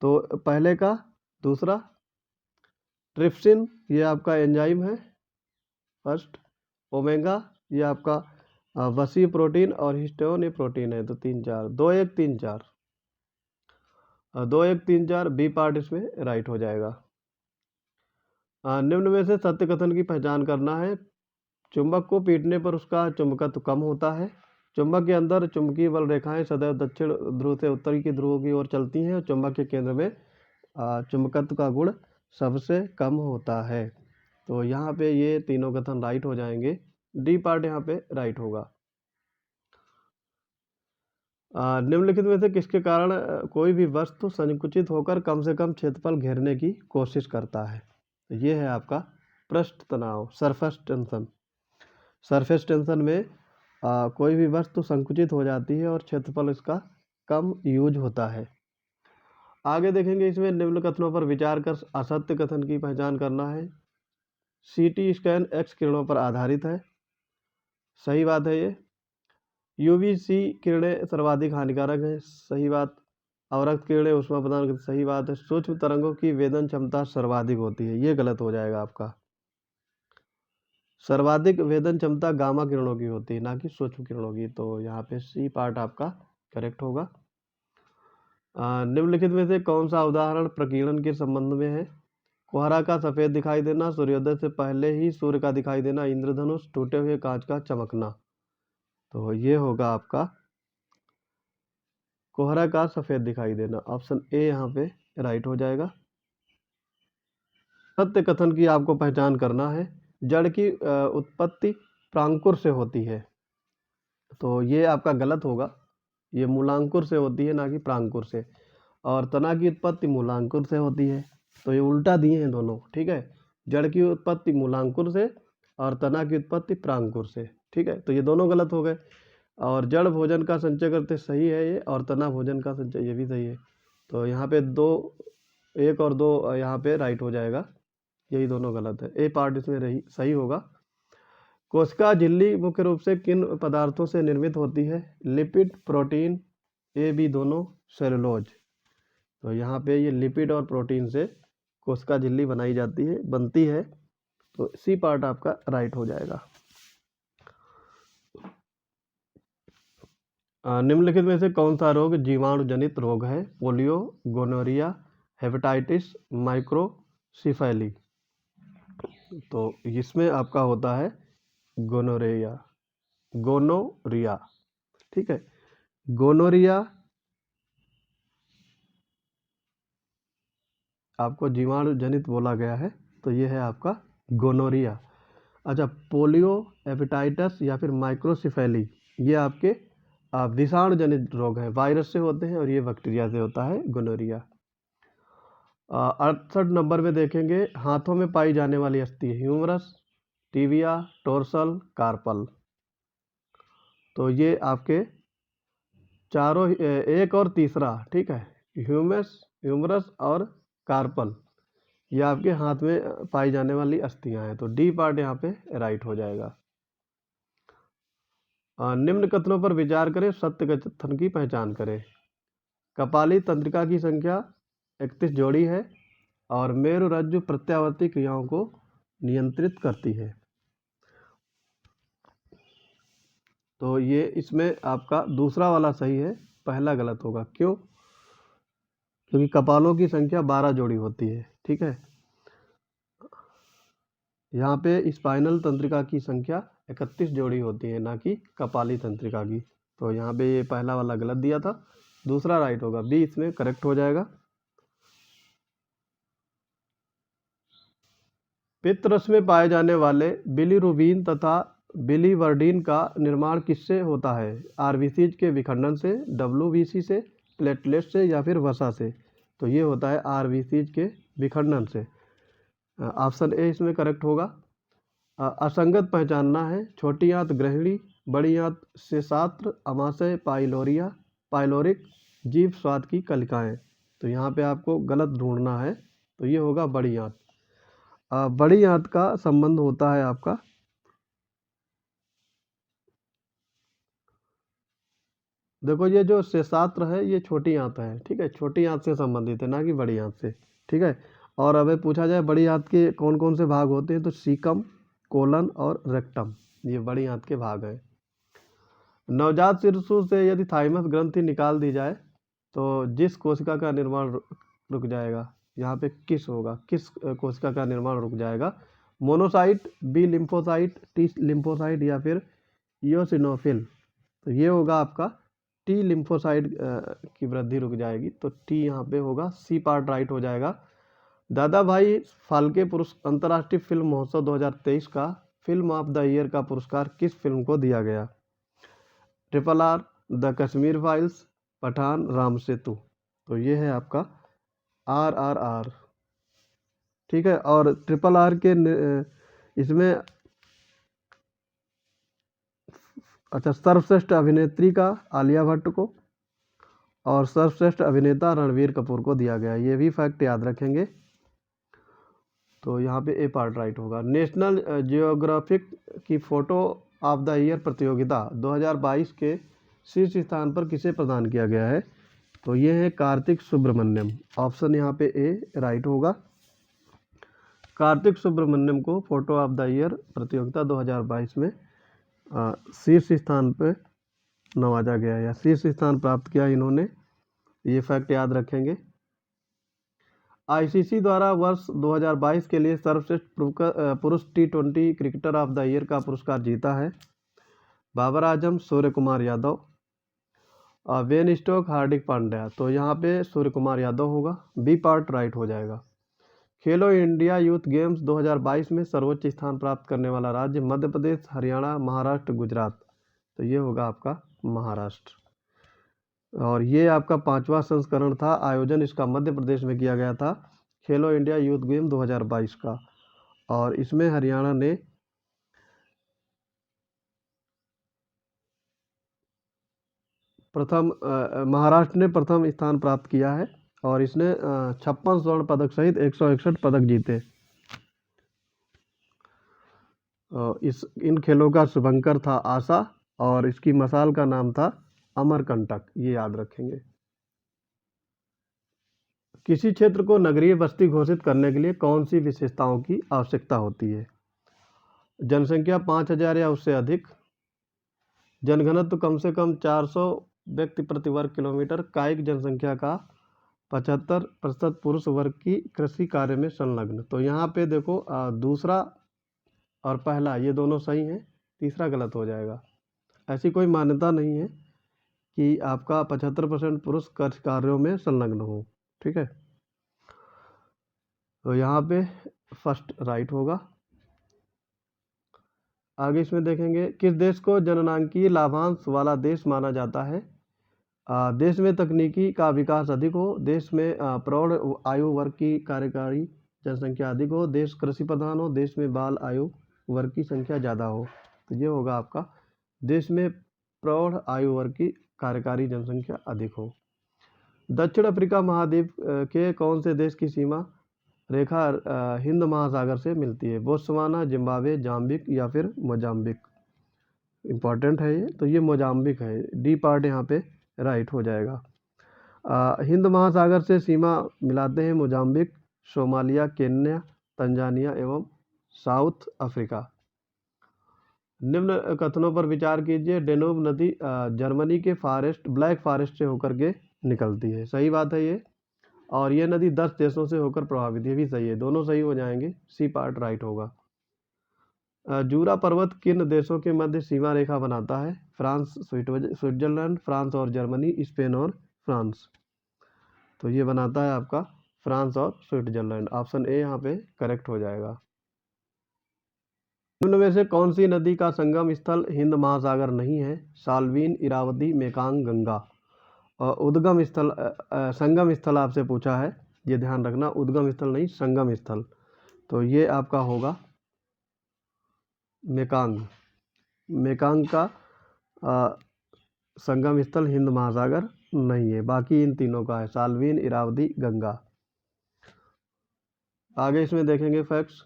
तो पहले का। दूसरा ट्रिप्सिन ये आपका एंजाइम है फर्स्ट। ओमेगा ये आपका वसी प्रोटीन और हिस्टोन ये प्रोटीन है। तो 3 4 2 1 3 4 2 1 3 4 बी पार्ट इसमें राइट हो जाएगा। निम्न में से सत्य कथन की पहचान करना है। चुंबक को पीटने पर उसका चुंबकत्व कम होता है। चुंबक के अंदर चुंबकीय बल रेखाएं सदैव दक्षिण ध्रुव से उत्तरी की ध्रुव की ओर चलती हैं और चुंबक के केंद्र में चुंबकत्व का गुण सबसे कम होता है। तो यहाँ पे ये तीनों कथन राइट हो जाएंगे। डी पार्ट यहाँ पे राइट होगा। निम्नलिखित में से किसके कारण कोई भी वस्तु संकुचित होकर कम से कम क्षेत्रफल घेरने की कोशिश करता है? ये है आपका पृष्ठ तनाव, सरफेस टेंशन। सरफेस टेंशन में कोई भी वस्तु संकुचित हो जाती है और क्षेत्रफल इसका कम यूज होता है। आगे देखेंगे, इसमें निम्न कथनों पर विचार कर असत्य कथन की पहचान करना है। सीटी स्कैन एक्स किरणों पर आधारित है, सही बात है ये। यूवीसी किरणें सर्वाधिक हानिकारक हैं, सही बात। अवरक्त किरणें ऊष्मा प्रदान करती, सही बात है। सूक्ष्म तरंगों की वेदन क्षमता सर्वाधिक होती है, ये गलत हो जाएगा आपका। सर्वाधिक वेदन क्षमता गामा किरणों की होती है, ना कि सूक्ष्म किरणों की। तो यहाँ पे सी पार्ट आपका करेक्ट होगा। निम्नलिखित में से कौन सा उदाहरण प्रकीर्णन के संबंध में है? कोहरा का सफेद दिखाई देना, सूर्योदय से पहले ही सूर्य का दिखाई देना, इंद्रधनुष, टूटे हुए कांच का चमकना। तो ये होगा आपका कोहरा का सफेद दिखाई देना, ऑप्शन ए यहाँ पे राइट हो जाएगा। सत्य कथन की आपको पहचान करना है। जड़ की उत्पत्ति प्रांकुर से होती है, तो ये आपका गलत होगा। ये मूलांकुर से होती है, ना कि प्रांकुर से। और तना की उत्पत्ति मूलांकुर से होती है, तो ये उल्टा दिए हैं दोनों, ठीक है। जड़ की उत्पत्ति मूलांकुर से और तना की उत्पत्ति प्रांकुर से, ठीक है। तो ये दोनों गलत हो गए। और जड़ भोजन का संचय करते, सही है ये। और तना भोजन का संचय, ये भी सही है। तो यहाँ पे 1 और 2 यहाँ पे राइट हो जाएगा, यही दोनों गलत है। ए पार्ट इसमें सही होगा। कोशिका झिल्ली मुख्य रूप से किन पदार्थों से निर्मित होती है? लिपिड, प्रोटीन, ए बी दोनों, सेलुलोज। तो यहाँ पे ये लिपिड और प्रोटीन से कोशिका झिल्ली बनती है। तो सी पार्ट आपका राइट हो जाएगा। निम्नलिखित में से कौन सा रोग जीवाणु जनित रोग है? Polio, gonorrhoea, hepatitis, microcephaly. तो इसमें आपका होता है गोनोरिया, ठीक है। गोनोरिया आपको जीवाणु जनित बोला गया है, तो ये है आपका गोनोरिया। अच्छा, पोलियो, हेपेटाइटिस या फिर माइक्रोसिफैली, ये आपके विषाणु जनित रोग हैं, वायरस से होते हैं, और ये बैक्टीरिया से होता है गोनोरिया। 68 नंबर में देखेंगे, हाथों में पाई जाने वाली अस्थि, ह्यूमरस, टिबिया, टोर्सल, कार्पल। तो ये आपके चारों, एक और तीसरा, ठीक है, ह्यूमरस और कार्पल, ये आपके हाथ में पाई जाने वाली अस्थियां हैं। तो डी पार्ट यहाँ पे राइट हो जाएगा। निम्न कथनों पर विचार करें, सत्य कथन की पहचान करें। कपाली तंत्रिका की संख्या 31 जोड़ी है और मेरुरज्जु प्रत्यावर्ती क्रियाओं को नियंत्रित करती है। तो ये इसमें आपका दूसरा वाला सही है, पहला गलत होगा। क्यों? क्योंकि कपालों की संख्या 12 जोड़ी होती है, ठीक है। यहाँ पे स्पाइनल तंत्रिका की संख्या 31 जोड़ी होती है, ना कि कपाली तंत्रिका की। तो यहाँ पे ये पहला वाला गलत दिया था, दूसरा राइट होगा, बी इसमें करेक्ट हो जाएगा। पित्तरस में पाए जाने वाले बिलीरुबिन तथा बिलीवर्डिन का निर्माण किससे होता है? आरबीसी के विखंडन से, डब्ल्यूबीसी से, प्लेटलेट से या फिर वसा से। तो ये होता है आरबीसी के विखंडन से, ऑप्शन ए इसमें करेक्ट होगा। असंगत पहचानना है, छोटी आंत गृहिणी, बड़ी आंत शेषात्र, अमाशय पाइलोरिक, जीभ स्वाद की कलिकाएं। तो यहाँ पे आपको गलत ढूंढना है, तो ये होगा बड़ी आंत। बड़ी आंत का संबंध होता है आपका, देखो ये जो शेषात्र है ये छोटी आंत है, ठीक है, छोटी आंत से संबंधित है, ना कि बड़ी आंत से, ठीक है। और अगर पूछा जाए बड़ी आंत के कौन कौन से भाग होते हैं, तो सीकम, कोलन और रेक्टम, ये बड़ी आंत के भाग हैं। नवजात शिशु से यदि थाइमस ग्रंथि निकाल दी जाए तो जिस कोशिका का निर्माण रुक जाएगा, यहाँ पे किस होगा, किस कोशिका का निर्माण रुक जाएगा? Monocyte, B lymphocyte, T lymphocyte या फिर इयोसिनोफिल। तो ये होगा आपका टी लिम्फोसाइट की वृद्धि रुक जाएगी, तो टी यहाँ पे होगा, सी पार्ट राइट हो जाएगा। दादा भाई फाल्के अंतर्राष्ट्रीय फिल्म महोत्सव 2023 का फिल्म ऑफ द ईयर का पुरस्कार किस फिल्म को दिया गया? RRR, the Kashmir files, Pathaan, Ram Setu. तो ये है आपका RRR। ठीक है। और RRR के इसमें अच्छा, सर्वश्रेष्ठ अभिनेत्री का आलिया भट्ट को और सर्वश्रेष्ठ अभिनेता रणवीर कपूर को दिया गया। ये भी फैक्ट याद रखेंगे। तो यहाँ पे ए पार्ट राइट होगा। नेशनल जियोग्राफिक की फोटो ऑफ द ईयर प्रतियोगिता 2022 के शीर्ष स्थान पर किसे प्रदान किया गया है? तो ये है कार्तिक सुब्रमण्यम। ऑप्शन यहाँ पे ए राइट होगा। कार्तिक सुब्रमण्यम को फोटो ऑफ द ईयर प्रतियोगिता 2022 में शीर्ष स्थान पर नवाजा गया या शीर्ष स्थान प्राप्त किया इन्होंने। ये फैक्ट याद रखेंगे। आईसीसी द्वारा वर्ष 2022 के लिए सर्वश्रेष्ठ पुरुष T20 cricketer of the year का पुरस्कार जीता है बाबर आजम, सूर्य कुमार यादव, बेन स्टोक, हार्दिक पांड्या। तो यहाँ पे सूर्य कुमार यादव होगा। बी पार्ट राइट हो जाएगा। खेलो इंडिया यूथ गेम्स 2022 में सर्वोच्च स्थान प्राप्त करने वाला राज्य मध्य प्रदेश, हरियाणा, महाराष्ट्र, गुजरात। तो ये होगा आपका महाराष्ट्र। और ये आपका 5वां संस्करण था। आयोजन इसका मध्य प्रदेश में किया गया था, खेलो इंडिया यूथ गेम 2022 का। और इसमें हरियाणा ने महाराष्ट्र ने प्रथम स्थान प्राप्त किया है और इसने 56 स्वर्ण पदक सहित 161 पदक जीते। इन खेलों का शुभंकर था आशा और इसकी मसाल का नाम था अमरकंटक। ये याद रखेंगे। किसी क्षेत्र को नगरीय बस्ती घोषित करने के लिए कौन सी विशेषताओं की आवश्यकता होती है? जनसंख्या 5000 या उससे अधिक, जनघनत्व कम से कम 400 व्यक्ति प्रति वर्ग किलोमीटर, कायिक जनसंख्या का 75% पुरुष वर्ग की कृषि कार्य में संलग्न। तो यहाँ पे देखो दूसरा और पहला ये दोनों सही हैं, तीसरा गलत हो जाएगा। ऐसी कोई मान्यता नहीं है कि आपका 75% पुरुष कृषि कार्यों में संलग्न हो। ठीक है। तो यहाँ पे फर्स्ट राइट होगा। आगे इसमें देखेंगे, किस देश को जननांकीय लाभांश वाला देश माना जाता है? देश में तकनीकी का विकास अधिक हो, देश में प्रौढ़ आयु वर्ग की कार्यकारी जनसंख्या अधिक हो, देश कृषि प्रधान हो, देश में बाल आयु वर्ग की संख्या ज़्यादा हो। तो ये होगा आपका देश में प्रौढ़ आयु वर्ग की कार्यकारी जनसंख्या अधिक हो। दक्षिण अफ्रीका महाद्वीप के कौन से देश की सीमा रेखा हिंद महासागर से मिलती है? बोत्सवाना, जिम्बाब्वे, जाम्बिक या फिर मोजाम्बिक। इम्पॉर्टेंट है ये। तो ये मोजाम्बिक है। डी पार्ट यहाँ पे राइट हो जाएगा। हिंद महासागर से सीमा मिलाते हैं मोजाम्बिक, सोमालिया, केन्या, तंजानिया एवं साउथ अफ्रीका। निम्न कथनों पर विचार कीजिए। डेनूब नदी जर्मनी के ब्लैक फॉरेस्ट से होकर के निकलती है। सही बात है ये। और ये नदी 10 देशों से होकर प्रभावित, ये भी सही है। दोनों सही हो जाएंगे। सी पार्ट राइट होगा। जूरा पर्वत किन देशों के मध्य सीमा रेखा बनाता है? फ्रांस, स्विट्जरलैंड, फ्रांस और जर्मनी, स्पेन और फ्रांस। तो ये बनाता है आपका फ्रांस और स्विट्जरलैंड। ऑप्शन ए यहाँ पे करेक्ट हो जाएगा। निम्न में से कौन सी नदी का संगम स्थल हिंद महासागर नहीं है? साल्वीन, इरावती, मेकांग, गंगा। और उद्गम स्थल संगम स्थल आपसे पूछा है, ये ध्यान रखना। उद्गम स्थल नहीं, संगम स्थल। तो ये आपका होगा मेकांग। मेकांग का संगम स्थल हिंद महासागर नहीं है। बाकी इन तीनों का है, साल्वीन, इरावती, गंगा। आगे इसमें देखेंगे फैक्ट्स।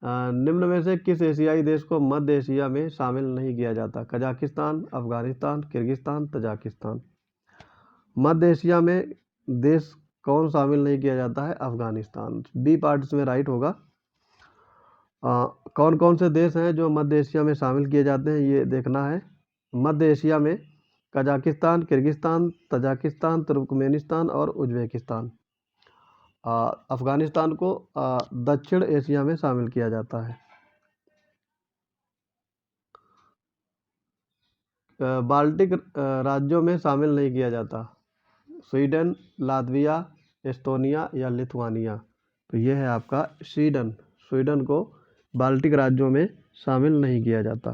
निम्न में से किस एशियाई देश को मध्य एशिया में शामिल नहीं किया जाता? Kazakhstan, Afghanistan, Kyrgyzstan, Tajikistan. मध्य एशिया में देश कौन शामिल नहीं किया जाता है? अफगानिस्तान। बी पार्ट इसमें राइट होगा। कौन कौन से देश हैं जो मध्य एशिया में शामिल किए जाते हैं, ये देखना है। मध्य एशिया में कजाकिस्तान, किर्गिस्तान, तजाकिस्तान, तुर्कमेनिस्तान और उज्बेकिस्तान। अफगानिस्तान को दक्षिण एशिया में शामिल किया जाता है। बाल्टिक राज्यों में शामिल नहीं किया जाता। स्वीडन, लातविया, एस्टोनिया या लिथुआनिया। तो ये है आपका स्वीडन। स्वीडन को बाल्टिक राज्यों में शामिल नहीं किया जाता।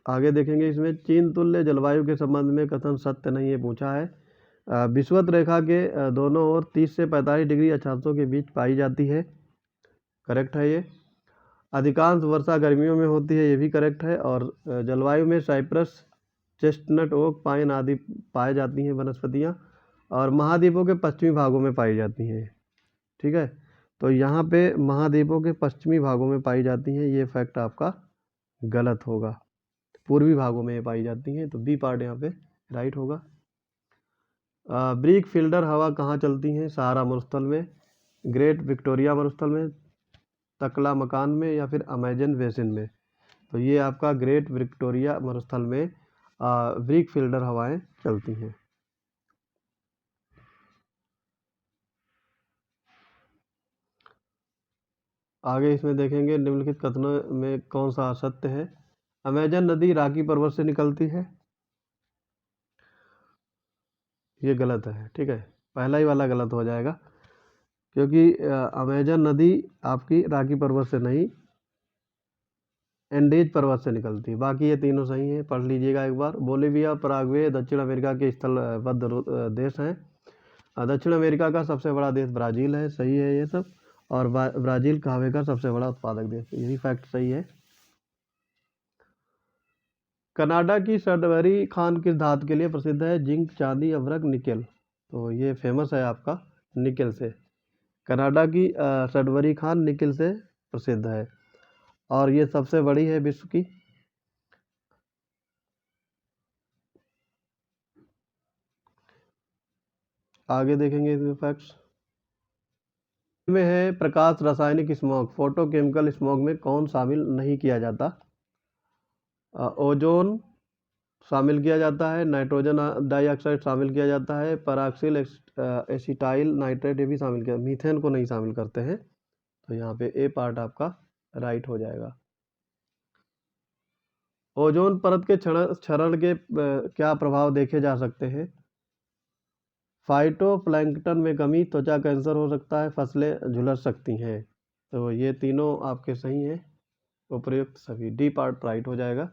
आगे देखेंगे इसमें चीन तुल्य जलवायु के संबंध में कथन सत्य नहीं है पूछा है। विषुवत रेखा के दोनों ओर 30 से 45 डिग्री अक्षांशों के बीच पाई जाती है, करेक्ट है ये। अधिकांश वर्षा गर्मियों में होती है, ये भी करेक्ट है। और जलवायु में साइप्रस, चेस्टनट, ओक, पाइन आदि पाई जाती हैं वनस्पतियाँ, और महाद्वीपों के पश्चिमी भागों में पाई जाती हैं, ठीक है। तो यहाँ पे महाद्वीपों के पश्चिमी भागों में पाई जाती हैं, ये फैक्ट आपका गलत होगा, पूर्वी भागों में पाई जाती हैं, तो बी पार्ट यहाँ पे राइट होगा। ब्रीक फिल्डर हवा कहाँ चलती हैं? सहारा मरुस्थल में, ग्रेट विक्टोरिया मरुस्थल में, तकला मकान में, या फिर अमेजन बेसिन में। तो ये आपका ग्रेट विक्टोरिया मरुस्थल में ब्रीक फिल्डर हवाएं चलती हैं। आगे इसमें देखेंगे निम्नलिखित कथनों में कौन सा असत्य है। अमेजन नदी राकी पर्वत से निकलती है, ये गलत है, ठीक है। पहला ही वाला गलत हो जाएगा, क्योंकि अमेजन नदी आपकी राकी पर्वत से नहीं, एंडीज पर्वत से निकलती है। बाकी ये तीनों सही हैं, पढ़ लीजिएगा एक बार। बोलीविया, पराग्वे दक्षिण अमेरिका के स्थलबद्ध देश हैं। दक्षिण अमेरिका का सबसे बड़ा देश ब्राज़ील है, सही है ये सब। और ब्राज़ील कहवे का सबसे बड़ा उत्पादक देश, यही फैक्ट सही है। कनाडा की सडबरी खान किस धातु के लिए प्रसिद्ध है? जिंक, चांदी, अभ्रक, निकेल। तो ये फेमस है आपका निकेल से। कनाडा की सडबरी खान निकेल से प्रसिद्ध है, और ये सबसे बड़ी है विश्व की। आगे देखेंगे इसमें फैक्ट्स में है प्रकाश रासायनिक स्मॉग, फोटोकेमिकल स्मॉग में कौन शामिल नहीं किया जाता? ओजोन शामिल किया जाता है, नाइट्रोजन डाइऑक्साइड शामिल किया जाता है, पैराक्सिल एसिटाइल नाइट्रेट ये भी शामिल किया, मीथेन को नहीं शामिल करते हैं। तो यहाँ पे ए पार्ट आपका राइट हो जाएगा। ओजोन परत के क्षरण के क्या प्रभाव देखे जा सकते हैं? फाइटोप्लैंक्टन में कमी, त्वचा कैंसर हो सकता है, फसलें झुलस सकती हैं। तो ये तीनों आपके सही हैं, उपयुक्त सभी, डी पार्ट राइट हो जाएगा।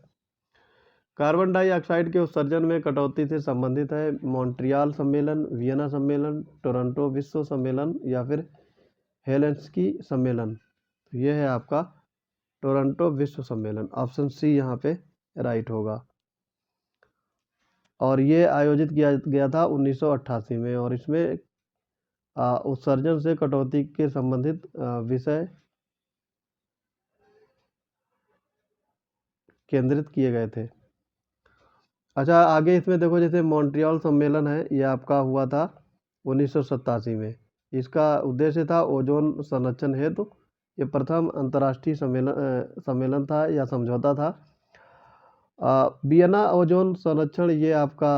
कार्बन डाइऑक्साइड के उत्सर्जन में कटौती से संबंधित है मॉन्ट्रियल सम्मेलन, वियना सम्मेलन, टोरंटो विश्व सम्मेलन, या फिर हेलेंस्की सम्मेलन। तो ये है आपका टोरंटो विश्व सम्मेलन, ऑप्शन सी यहाँ पे राइट होगा। और ये आयोजित किया गया था 1988 में, और इसमें उत्सर्जन से कटौती के संबंधित विषय केंद्रित किए गए थे। अच्छा, आगे इसमें देखो, जैसे मॉन्ट्रियल सम्मेलन है, ये आपका हुआ था 1987 में। इसका उद्देश्य था ओजोन संरक्षण हेतु, ये प्रथम अंतर्राष्ट्रीय सम्मेलन था या समझौता था। वियना ओजोन संरक्षण ये आपका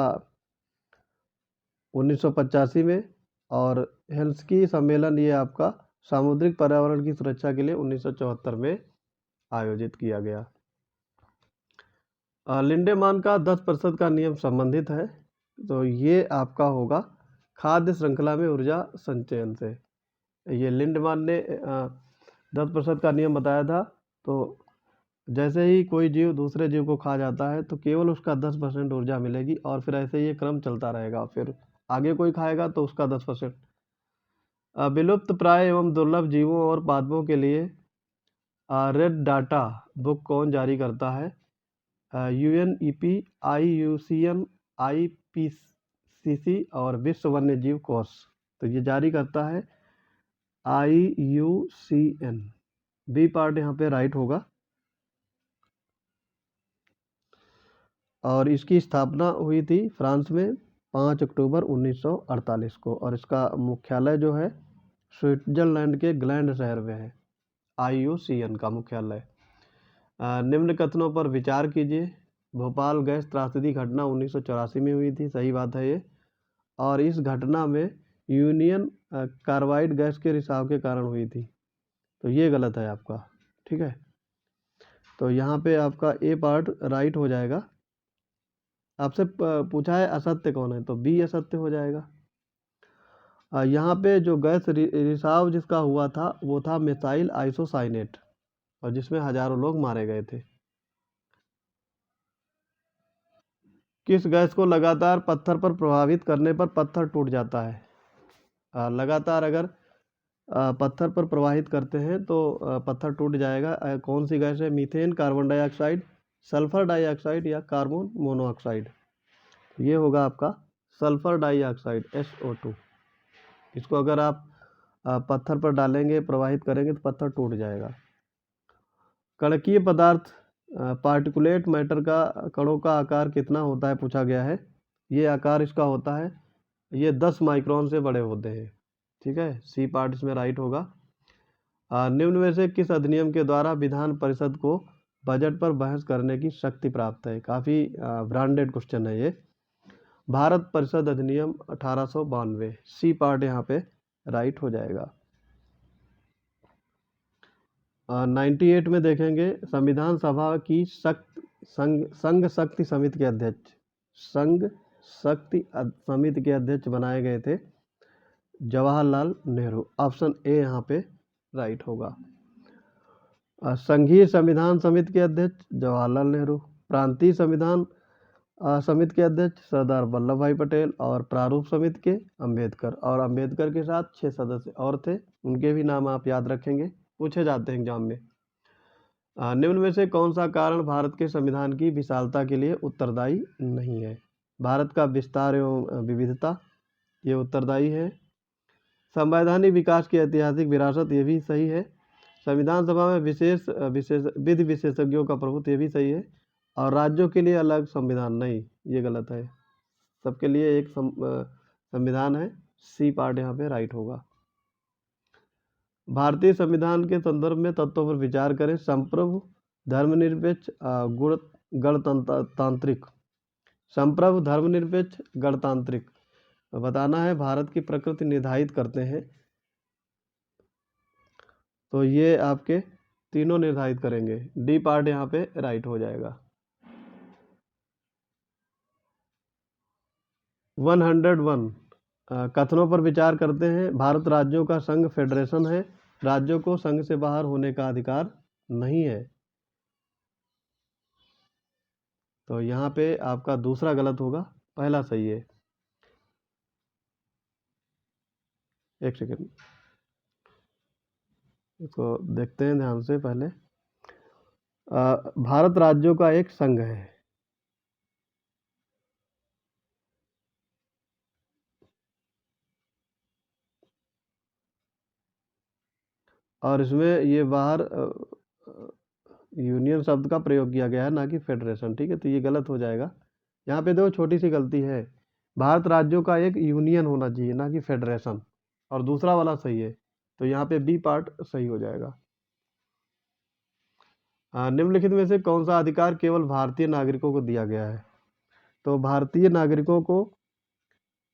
1985 में, और हेल्सिंकी सम्मेलन ये आपका सामुद्रिक पर्यावरण की सुरक्षा के लिए 1974 में आयोजित किया गया। लिंडेमान का 10% का नियम संबंधित है, तो ये आपका होगा खाद्य श्रृंखला में ऊर्जा संचयन से। ये लिंडेमान ने 10% का नियम बताया था। तो जैसे ही कोई जीव दूसरे जीव को खा जाता है तो केवल उसका 10% ऊर्जा मिलेगी, और फिर ऐसे ये क्रम चलता रहेगा, फिर आगे कोई खाएगा तो उसका 10%। विलुप्त प्राय एवं दुर्लभ जीवों और पादपों के लिए रेड डाटा बुक कौन जारी करता है? UNEP, IUCN, IPCC और विश्व वन्य जीव कोष। तो ये जारी करता है IUCN, बी पार्ट यहाँ पे राइट होगा। और इसकी स्थापना हुई थी फ्रांस में 5 अक्टूबर 1948 को, और इसका मुख्यालय जो है स्विट्जरलैंड के ग्लैंड शहर में है, IUCN का मुख्यालय। निम्न कथनों पर विचार कीजिए। भोपाल गैस त्रासदी घटना 1984 में हुई थी, सही बात है ये। और इस घटना में यूनियन कार्बाइड गैस के रिसाव के कारण हुई थी, तो ये गलत है आपका, ठीक है। तो यहाँ पे आपका ए पार्ट राइट हो जाएगा। आपसे पूछा है असत्य कौन है, तो बी असत्य हो जाएगा। यहाँ पे जो गैस रिसाव जिसका हुआ था वो था मिथाइल आइसोसाइनेट, और जिसमें हजारों लोग मारे गए थे। किस गैस को लगातार पत्थर पर प्रभावित करने पर पत्थर टूट जाता है? लगातार अगर पत्थर पर प्रवाहित करते हैं तो पत्थर टूट जाएगा। कौन सी गैस है? Methane, carbon dioxide, sulphur dioxide या कार्बन मोनोऑक्साइड? ये होगा आपका सल्फर डाइऑक्साइड SO2। इसको अगर आप पत्थर पर डालेंगे, प्रवाहित करेंगे तो पत्थर टूट जाएगा। कणकीय पदार्थ पार्टिकुलेट मैटर का कणों का आकार कितना होता है पूछा गया है। ये आकार इसका होता है, ये 10 माइक्रोन से बड़े होते हैं। ठीक है, सी पार्ट इसमें राइट होगा। निम्न में से किस अधिनियम के द्वारा विधान परिषद को बजट पर बहस करने की शक्ति प्राप्त है? काफ़ी ब्रांडेड क्वेश्चन है ये। भारत परिषद अधिनियम 1892, सी पार्ट यहाँ पे राइट हो जाएगा। 98 में देखेंगे, संविधान सभा की संघ शक्ति समिति के अध्यक्ष, संघ शक्ति समिति के अध्यक्ष बनाए गए थे जवाहरलाल नेहरू। ऑप्शन ए यहाँ पे राइट होगा। संघीय संविधान समिति के अध्यक्ष जवाहरलाल नेहरू, प्रांतीय संविधान समिति के अध्यक्ष सरदार वल्लभ भाई पटेल और प्रारूप समिति के अंबेडकर। और अंबेडकर के साथ 6 सदस्य और थे, उनके भी नाम आप याद रखेंगे, पूछे जाते हैं एग्जाम में। निम्न में से कौन सा कारण भारत के संविधान की विशालता के लिए उत्तरदायी नहीं है? भारत का विस्तार एवं विविधता, ये उत्तरदायी है। संवैधानिक विकास की ऐतिहासिक विरासत, ये भी सही है। संविधान सभा में विधि विशेषज्ञों का प्रभुत्व, ये भी सही है। और राज्यों के लिए अलग संविधान नहीं, ये गलत है। सबके लिए एक संविधान है। सी पार्ट यहाँ पे राइट होगा। भारतीय संविधान के संदर्भ में तत्वों पर विचार करें। संप्रभु, धर्मनिरपेक्ष, गणतांत्रिक। संप्रभु, धर्मनिरपेक्ष, गणतांत्रिक बताना है। भारत की प्रकृति निर्धारित करते हैं, तो ये आपके तीनों निर्धारित करेंगे। डी पार्ट यहाँ पे राइट हो जाएगा। 101 कथनों पर विचार करते हैं। भारत राज्यों का संघ फेडरेशन है, राज्यों को संघ से बाहर होने का अधिकार नहीं है। तो यहाँ पे आपका दूसरा गलत होगा, पहला सही है। एक सेकेंड, इसको देखते हैं ध्यान से। पहले भारत राज्यों का एक संघ है, और इसमें ये बाहर यूनियन शब्द का प्रयोग किया गया है, ना कि फेडरेशन। ठीक है, तो ये गलत हो जाएगा। यहाँ पे दो छोटी सी गलती है, भारत राज्यों का एक यूनियन होना चाहिए, ना कि फेडरेशन। और दूसरा वाला सही है, तो यहाँ पे बी पार्ट सही हो जाएगा। निम्नलिखित में से कौन सा अधिकार केवल भारतीय नागरिकों को दिया गया है? तो भारतीय नागरिकों को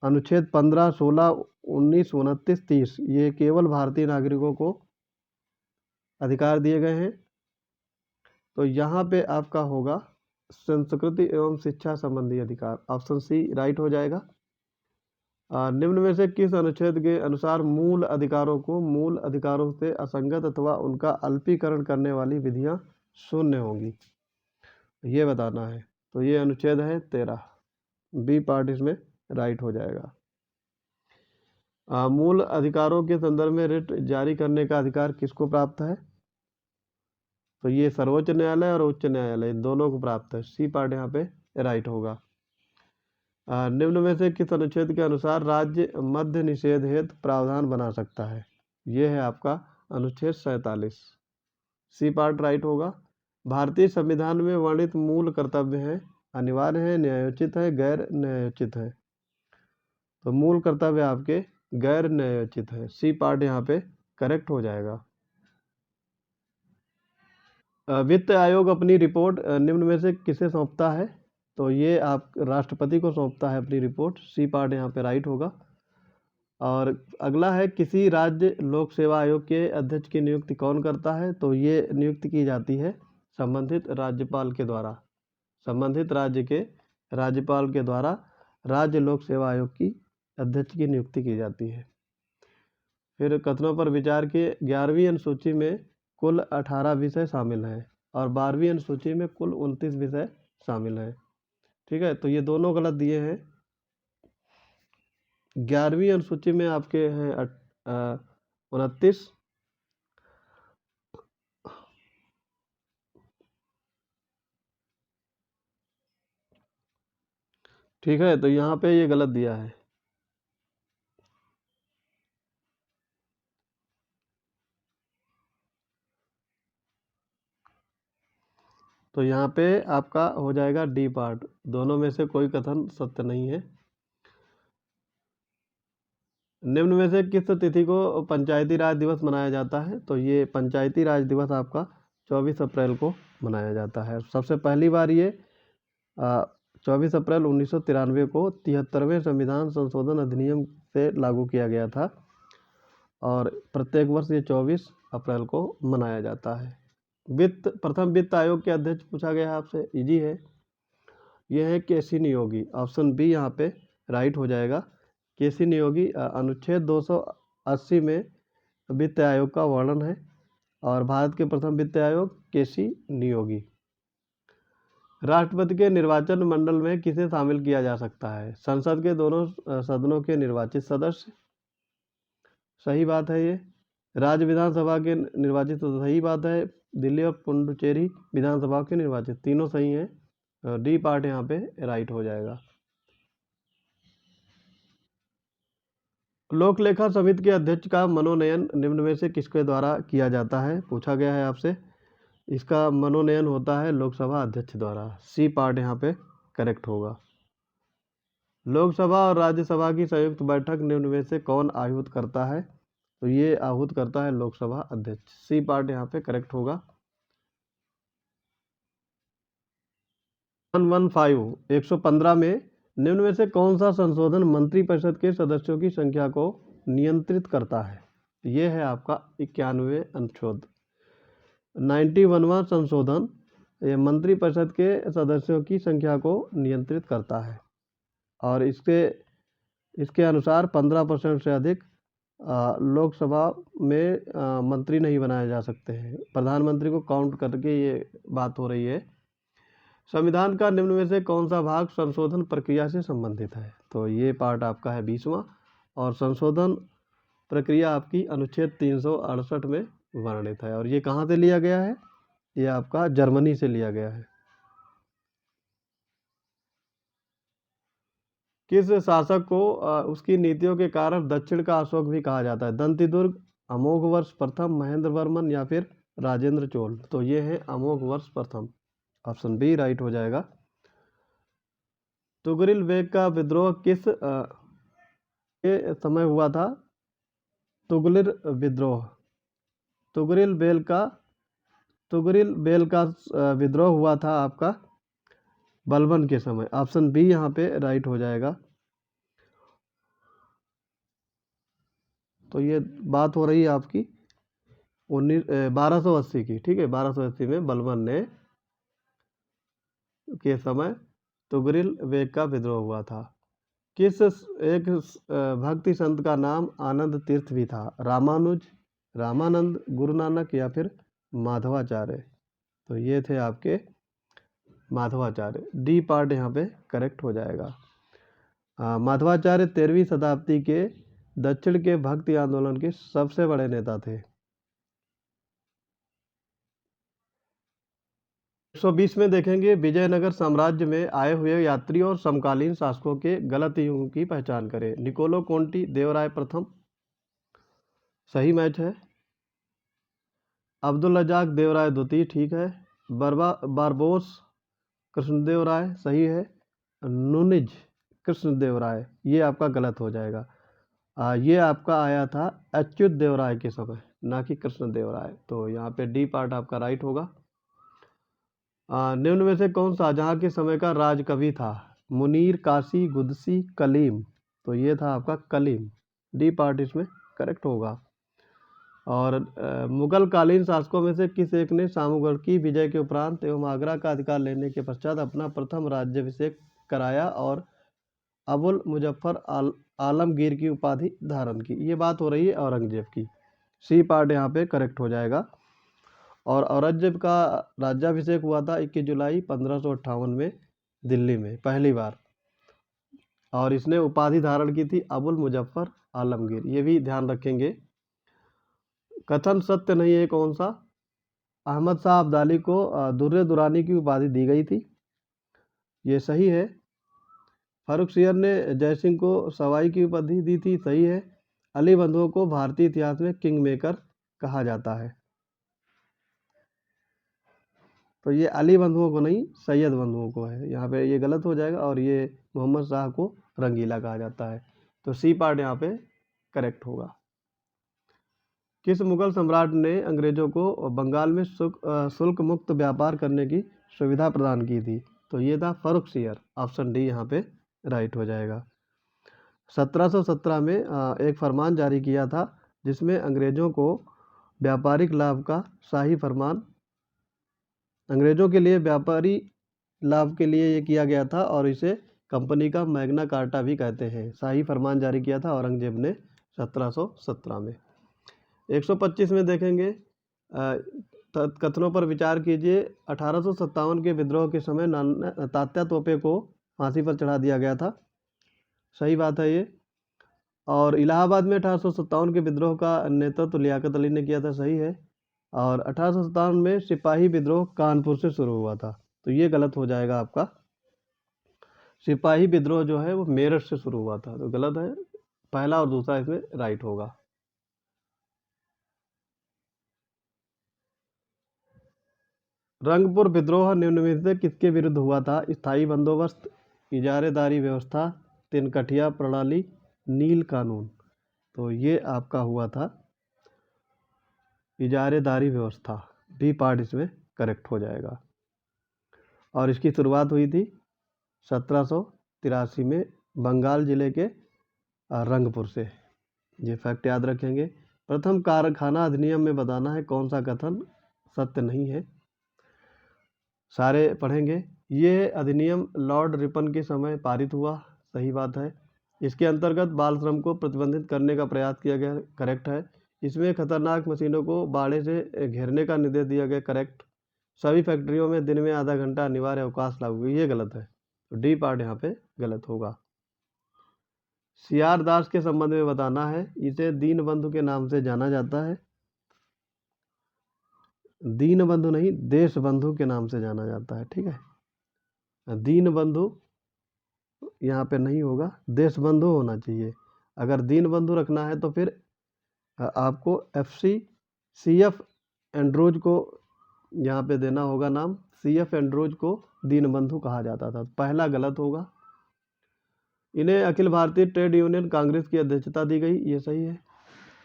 अनुच्छेद 15, 16, 19, 29, 30 ये केवल भारतीय नागरिकों को अधिकार दिए गए हैं। तो यहाँ पे आपका होगा संस्कृति एवं शिक्षा संबंधी अधिकार। ऑप्शन सी राइट हो जाएगा। निम्न में से किस अनुच्छेद के अनुसार मूल अधिकारों को मूल अधिकारों से असंगत अथवा उनका अल्पीकरण करने वाली विधियां शून्य होंगी? ये बताना है। तो ये अनुच्छेद है 13, बी पार्ट इसमें राइट हो जाएगा। मूल अधिकारों के संदर्भ में रिट जारी करने का अधिकार किसको प्राप्त है? तो ये सर्वोच्च न्यायालय और उच्च न्यायालय, इन दोनों को प्राप्त है। सी पार्ट यहाँ पे राइट होगा। निम्न में से किस अनुच्छेद के अनुसार राज्य मद्य निषेध हेतु प्रावधान बना सकता है? ये है आपका अनुच्छेद 47, सी पार्ट राइट होगा। भारतीय संविधान में वर्णित मूल कर्तव्य हैं, अनिवार्य है, न्यायोचित है, गैर न्यायोचित है। तो मूल कर्तव्य आपके गैर न्यायोचित है। सी पार्ट यहाँ पे करेक्ट हो जाएगा। वित्त आयोग अपनी रिपोर्ट निम्न में से किसे सौंपता है? तो ये आप राष्ट्रपति को सौंपता है अपनी रिपोर्ट। सी पार्ट यहाँ पे राइट होगा। और अगला है, किसी राज्य लोक सेवा आयोग के अध्यक्ष की नियुक्ति कौन करता है? तो ये नियुक्ति की जाती है संबंधित राज्यपाल के द्वारा। संबंधित राज्य के राज्यपाल के द्वारा राज्य लोक सेवा आयोग की अध्यक्ष की नियुक्ति की जाती है। फिर कथनों पर विचार के 11वीं अनुसूची में कुल 18 विषय शामिल हैं और 12वीं अनुसूची में कुल 29 विषय शामिल हैं। ठीक है, तो ये दोनों गलत दिए हैं। 11वीं अनुसूची में आपके हैं 29। ठीक है, तो यहाँ पे ये गलत दिया है। तो यहाँ पे आपका हो जाएगा डी पार्ट, दोनों में से कोई कथन सत्य नहीं है। निम्न में से किस तिथि को पंचायती राज दिवस मनाया जाता है? तो ये पंचायती राज दिवस आपका 24 अप्रैल को मनाया जाता है। सबसे पहली बार ये 24 अप्रैल 1993 को 73वें संविधान संशोधन अधिनियम से लागू किया गया था और प्रत्येक वर्ष ये 24 अप्रैल को मनाया जाता है। प्रथम वित्त आयोग के अध्यक्ष पूछा गया है आपसे, इजी है। ये है केसी नियोगी, ऑप्शन बी यहाँ पे राइट हो जाएगा। केसी नियोगी अनुच्छेद 280 में वित्त आयोग का वर्णन है और भारत के प्रथम वित्त आयोग केसी नियोगी। राष्ट्रपति के निर्वाचन मंडल में किसे शामिल किया जा सकता है? संसद के दोनों सदनों के निर्वाचित सदस्य, सही बात है ये। राज्य विधानसभा के निर्वाचित सदस्य, सही बात है। दिल्ली और पुडुचेरी विधानसभा के निर्वाचित, तीनों सही हैं। डी पार्ट यहाँ पे राइट हो जाएगा। लोक लेखा समिति के अध्यक्ष का मनोनयन निम्न में से किसके द्वारा किया जाता है? पूछा गया है आपसे। इसका मनोनयन होता है लोकसभा अध्यक्ष द्वारा, सी पार्ट यहाँ पे करेक्ट होगा। लोकसभा और राज्यसभा की संयुक्त बैठक निम्न में से कौन आहूत करता है? तो ये आहूत करता है लोकसभा अध्यक्ष, सी पार्ट यहाँ पे करेक्ट होगा। 115 में निम्न में से कौन सा संशोधन मंत्रिपरिषद के सदस्यों की संख्या को नियंत्रित करता है? ये है आपका 91 अनुच्छेद। 91वां संशोधन ये मंत्रिपरिषद के सदस्यों की संख्या को नियंत्रित करता है और इसके अनुसार 15% से अधिक लोकसभा में मंत्री नहीं बनाए जा सकते हैं। प्रधानमंत्री को काउंट करके ये बात हो रही है। संविधान का निम्न में से कौन सा भाग संशोधन प्रक्रिया से संबंधित है? तो ये पार्ट आपका है 20वां और संशोधन प्रक्रिया आपकी अनुच्छेद 368 में वर्णित है। और ये कहाँ से लिया गया है? ये आपका जर्मनी से लिया गया है। किस शासक को उसकी नीतियों के कारण दक्षिण का अशोक भी कहा जाता है? दंतिदुर्ग, अमोघवर्ष प्रथम, महेंद्र वर्मन या फिर राजेंद्र चोल? तो ये है अमोघवर्ष प्रथम, ऑप्शन बी राइट हो जाएगा। तुगरिल बेग का विद्रोह किस के समय हुआ था? तुगलिर विद्रोह, तुगरिल बेल का विद्रोह हुआ था आपका बलबन के समय, ऑप्शन बी यहाँ पे राइट हो जाएगा। तो ये बात हो रही है आपकी 1280 की, ठीक है। 1280 में बलबन ने के समय तुगरिल बेग का विद्रोह हुआ था। किस एक भक्ति संत का नाम आनंद तीर्थ भी था? रामानुज, रामानंद, गुरु नानक या फिर माधवाचार्य? तो ये थे आपके माधवाचार्य, डी पार्ट यहाँ पे करेक्ट हो जाएगा। माधवाचार्य 13वीं शताब्दी के दक्षिण के भक्ति आंदोलन के सबसे बड़े नेता थे। 120 में देखेंगे, विजयनगर साम्राज्य में आए हुए यात्री और समकालीन शासकों के गलत युगों की पहचान करें। निकोलो कोंटी, देवराय प्रथम, सही मैच है। अब्दुल रजाक देवराय द्वितीय, ठीक है। बारबोस कृष्णदेव राय, सही है। नुनिज कृष्णदेव राय, ये आपका गलत हो जाएगा। ये आपका आया था अच्युत देवराय के समय, ना कि कृष्णदेव राय। तो यहाँ पे डी पार्ट आपका राइट होगा। निम्न में से कौन शाहजहां के समय का राजकवि था? मुनीर, काशी, गुदसी, कलीम? तो ये था आपका कलीम, डी पार्ट इसमें करेक्ट होगा। और मुगल कालीन शासकों में से किस एक ने सामूगढ़ की विजय के उपरांत एवं आगरा का अधिकार लेने के पश्चात अपना प्रथम राज्याभिषेक कराया और अबुल मुजफ्फर आलमगीर की उपाधि धारण की? ये बात हो रही है औरंगजेब की, सी पार्ट यहाँ पे करेक्ट हो जाएगा। और औरंगजेब का राज्याभिषेक हुआ था 21 जुलाई 1558 में दिल्ली में पहली बार, और इसने उपाधि धारण की थी अबुल मुजफ्फर आलमगीर, ये भी ध्यान रखेंगे। कथन सत्य नहीं है कौन सा? अहमद शाह अब्दाली को दुर्र दुरानी की उपाधि दी गई थी, ये सही है। फर्रुखसियर ने जयसिंह को सवाई की उपाधि दी थी, सही है। अली बंधुओं को भारतीय इतिहास में किंग मेकर कहा जाता है, तो ये अली बंधुओं को नहीं, सैयद बंधुओं को है, यहाँ पे ये गलत हो जाएगा। और ये मोहम्मद शाह को रंगीला कहा जाता है, तो सी पार्ट यहाँ पे करेक्ट होगा। किस मुगल सम्राट ने अंग्रेजों को बंगाल में शुल्क मुक्त व्यापार करने की सुविधा प्रदान की थी? तो ये था फर्रुखसियर, ऑप्शन डी यहाँ पे राइट हो जाएगा। 1717 में एक फरमान जारी किया था जिसमें अंग्रेजों को व्यापारिक लाभ का शाही फरमान, अंग्रेजों के लिए व्यापारी लाभ के लिए ये किया गया था, और इसे कंपनी का मैग्ना कार्टा भी कहते हैं। शाही फरमान जारी किया था औरंगजेब ने 1717 में। 125 में देखेंगे, कथनों पर विचार कीजिए। 1857 के विद्रोह के समय तात्या तोपे को फांसी पर चढ़ा दिया गया था, सही बात है ये। और इलाहाबाद में 1857 के विद्रोह का नेतृत्व लियाकत अली ने किया था, सही है। और 1857 में सिपाही विद्रोह कानपुर से शुरू हुआ था, तो ये गलत हो जाएगा आपका। सिपाही विद्रोह जो है वो मेरठ से शुरू हुआ था, तो गलत है। पहला और दूसरा इसमें राइट होगा। रंगपुर विद्रोह निम्नलिखित में किसके विरुद्ध हुआ था? स्थायी बंदोबस्त, इजारेदारी व्यवस्था, तिनकठिया प्रणाली, नील कानून। तो ये आपका हुआ था इजारेदारी व्यवस्था, बी पार्ट इसमें करेक्ट हो जाएगा। और इसकी शुरुआत हुई थी 1783 में बंगाल जिले के रंगपुर से, ये फैक्ट याद रखेंगे। प्रथम कारखाना अधिनियम में बताना है कौन सा कथन सत्य नहीं है, सारे पढ़ेंगे। ये अधिनियम लॉर्ड रिपन के समय पारित हुआ, सही बात है। इसके अंतर्गत बाल श्रम को प्रतिबंधित करने का प्रयास किया गया, करेक्ट है। इसमें खतरनाक मशीनों को बाड़े से घेरने का निर्देश दिया गया, करेक्ट। सभी फैक्ट्रियों में दिन में आधा घंटा अनिवार्य अवकाश लागू हुआ, ये गलत है, तो डी पार्ट यहाँ पे गलत होगा। सीआर दास के संबंध में बताना है, इसे दीनबंधु के नाम से जाना जाता है। दीनबंधु नहीं, देशबंधु के नाम से जाना जाता है, ठीक है। दीनबंधु यहाँ पे नहीं होगा, देशबंधु होना चाहिए। अगर दीनबंधु रखना है तो फिर आपको CF एंड्रोज को यहाँ पे देना होगा नाम। CF एंड्रोज को दीनबंधु कहा जाता था, पहला गलत होगा। इन्हें अखिल भारतीय ट्रेड यूनियन कांग्रेस की अध्यक्षता दी गई, ये सही है।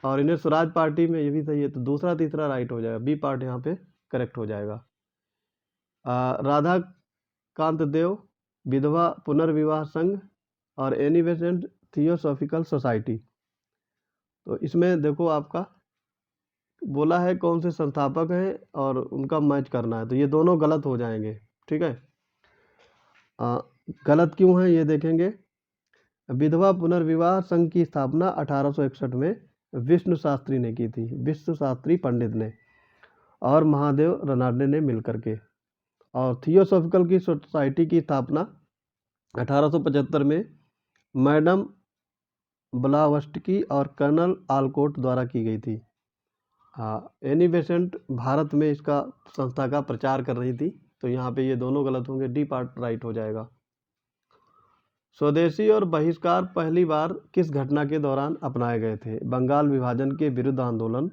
और इन्हें स्वराज पार्टी में, ये भी सही है, तो दूसरा तीसरा राइट हो जाएगा, बी पार्ट यहाँ पे करेक्ट हो जाएगा। राधा कांत देव विधवा पुनर्विवाह संघ और एनी बेसेंट थियोसॉफिकल सोसाइटी, तो इसमें देखो आपका बोला है कौन से संस्थापक हैं और उनका मैच करना है, तो ये दोनों गलत हो जाएंगे, ठीक है। गलत क्यों है ये देखेंगे। विधवा पुनर्विवाह संघ की स्थापना 1861 में विष्णु शास्त्री ने की थी, विष्णु शास्त्री पंडित ने और महादेव रनाडे ने मिलकर के। और थियोसॉफिकल की सोसाइटी की स्थापना 1875 में मैडम ब्लावस्टकी और कर्नल आलकोट द्वारा की गई थी। एनी बेसेंट भारत में इसका संस्था का प्रचार कर रही थी, तो यहाँ पे ये दोनों गलत होंगे, डी पार्ट राइट हो जाएगा। स्वदेशी और बहिष्कार पहली बार किस घटना के दौरान अपनाए गए थे? बंगाल विभाजन के विरुद्ध आंदोलन,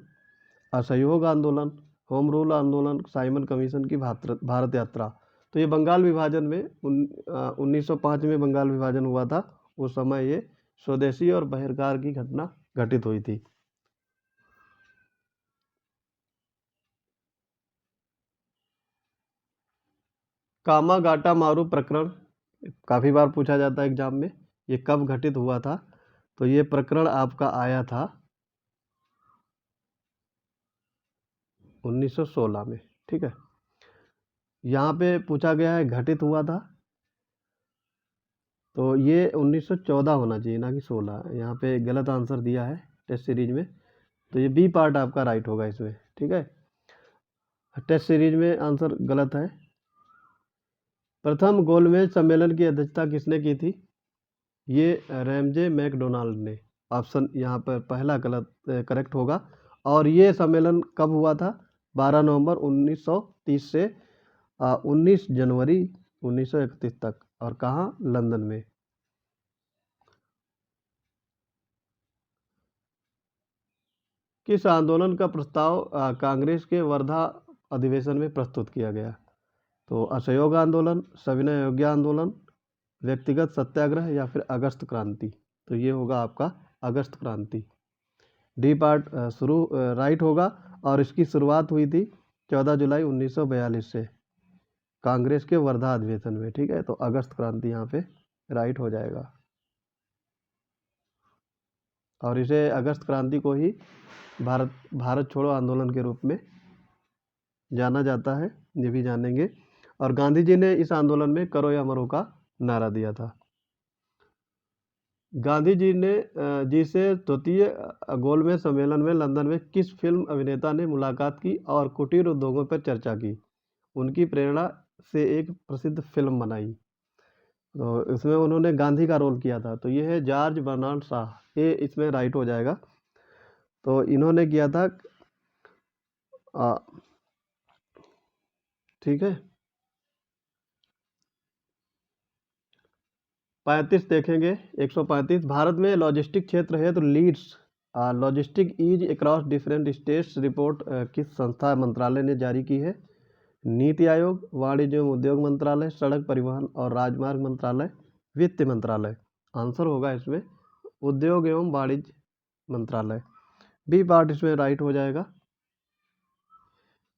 असहयोग आंदोलन, होम रूल आंदोलन, साइमन कमीशन की भारत यात्रा। तो ये बंगाल विभाजन में 1905 में बंगाल विभाजन हुआ था, उस समय ये स्वदेशी और बहिष्कार की घटना घटित हुई थी। कामागाटा मारू प्रकरण काफ़ी बार पूछा जाता है एग्जाम में, ये कब घटित हुआ था? तो ये प्रकरण आपका आया था 1916 में, ठीक है। यहाँ पे पूछा गया है घटित हुआ था, तो ये 1914 होना चाहिए, ना कि 16। यहाँ पे गलत आंसर दिया है टेस्ट सीरीज में, तो ये बी पार्ट आपका राइट होगा इसमें, ठीक है। टेस्ट सीरीज में आंसर गलत है। प्रथम गोलमेज सम्मेलन की अध्यक्षता किसने की थी? ये रैमजे मैकडोनाल्ड ने। ऑप्शन यहाँ पर पहला गलत करेक्ट होगा। और ये सम्मेलन कब हुआ था? 12 नवंबर 1930 से 19 जनवरी 1931 तक। और कहाँ? लंदन में। किस आंदोलन का प्रस्ताव कांग्रेस के वर्धा अधिवेशन में प्रस्तुत किया गया? तो असहयोग आंदोलन, सविनय अवज्ञा आंदोलन, व्यक्तिगत सत्याग्रह या फिर अगस्त क्रांति। तो ये होगा आपका अगस्त क्रांति। डी पार्ट राइट होगा। और इसकी शुरुआत हुई थी 14 जुलाई 1942 से कांग्रेस के वर्धा अधिवेशन में। ठीक है, तो अगस्त क्रांति यहाँ पे राइट हो जाएगा। और इसे अगस्त क्रांति को ही भारत छोड़ो आंदोलन के रूप में जाना जाता है, ये भी जानेंगे। और गांधी जी ने इस आंदोलन में करो या मरो का नारा दिया था। गांधी जी ने से द्वितीय गोलमेज सम्मेलन में लंदन में किस फिल्म अभिनेता ने मुलाकात की और कुटीर उद्योगों पर चर्चा की? उनकी प्रेरणा से एक प्रसिद्ध फिल्म बनाई, तो इसमें उन्होंने गांधी का रोल किया था। तो ये है जॉर्ज बर्नार्ड शाह, ये इसमें राइट हो जाएगा। तो इन्होंने किया था। ठीक है, 35 देखेंगे। 135 भारत में लॉजिस्टिक क्षेत्र है तो leads logistic is across different states report किस संस्था मंत्रालय ने जारी की है? नीति आयोग, वाणिज्य एवं उद्योग मंत्रालय, सड़क परिवहन और राजमार्ग मंत्रालय, वित्त मंत्रालय। आंसर होगा इसमें उद्योग एवं वाणिज्य मंत्रालय। बी पार्ट इसमें राइट हो जाएगा।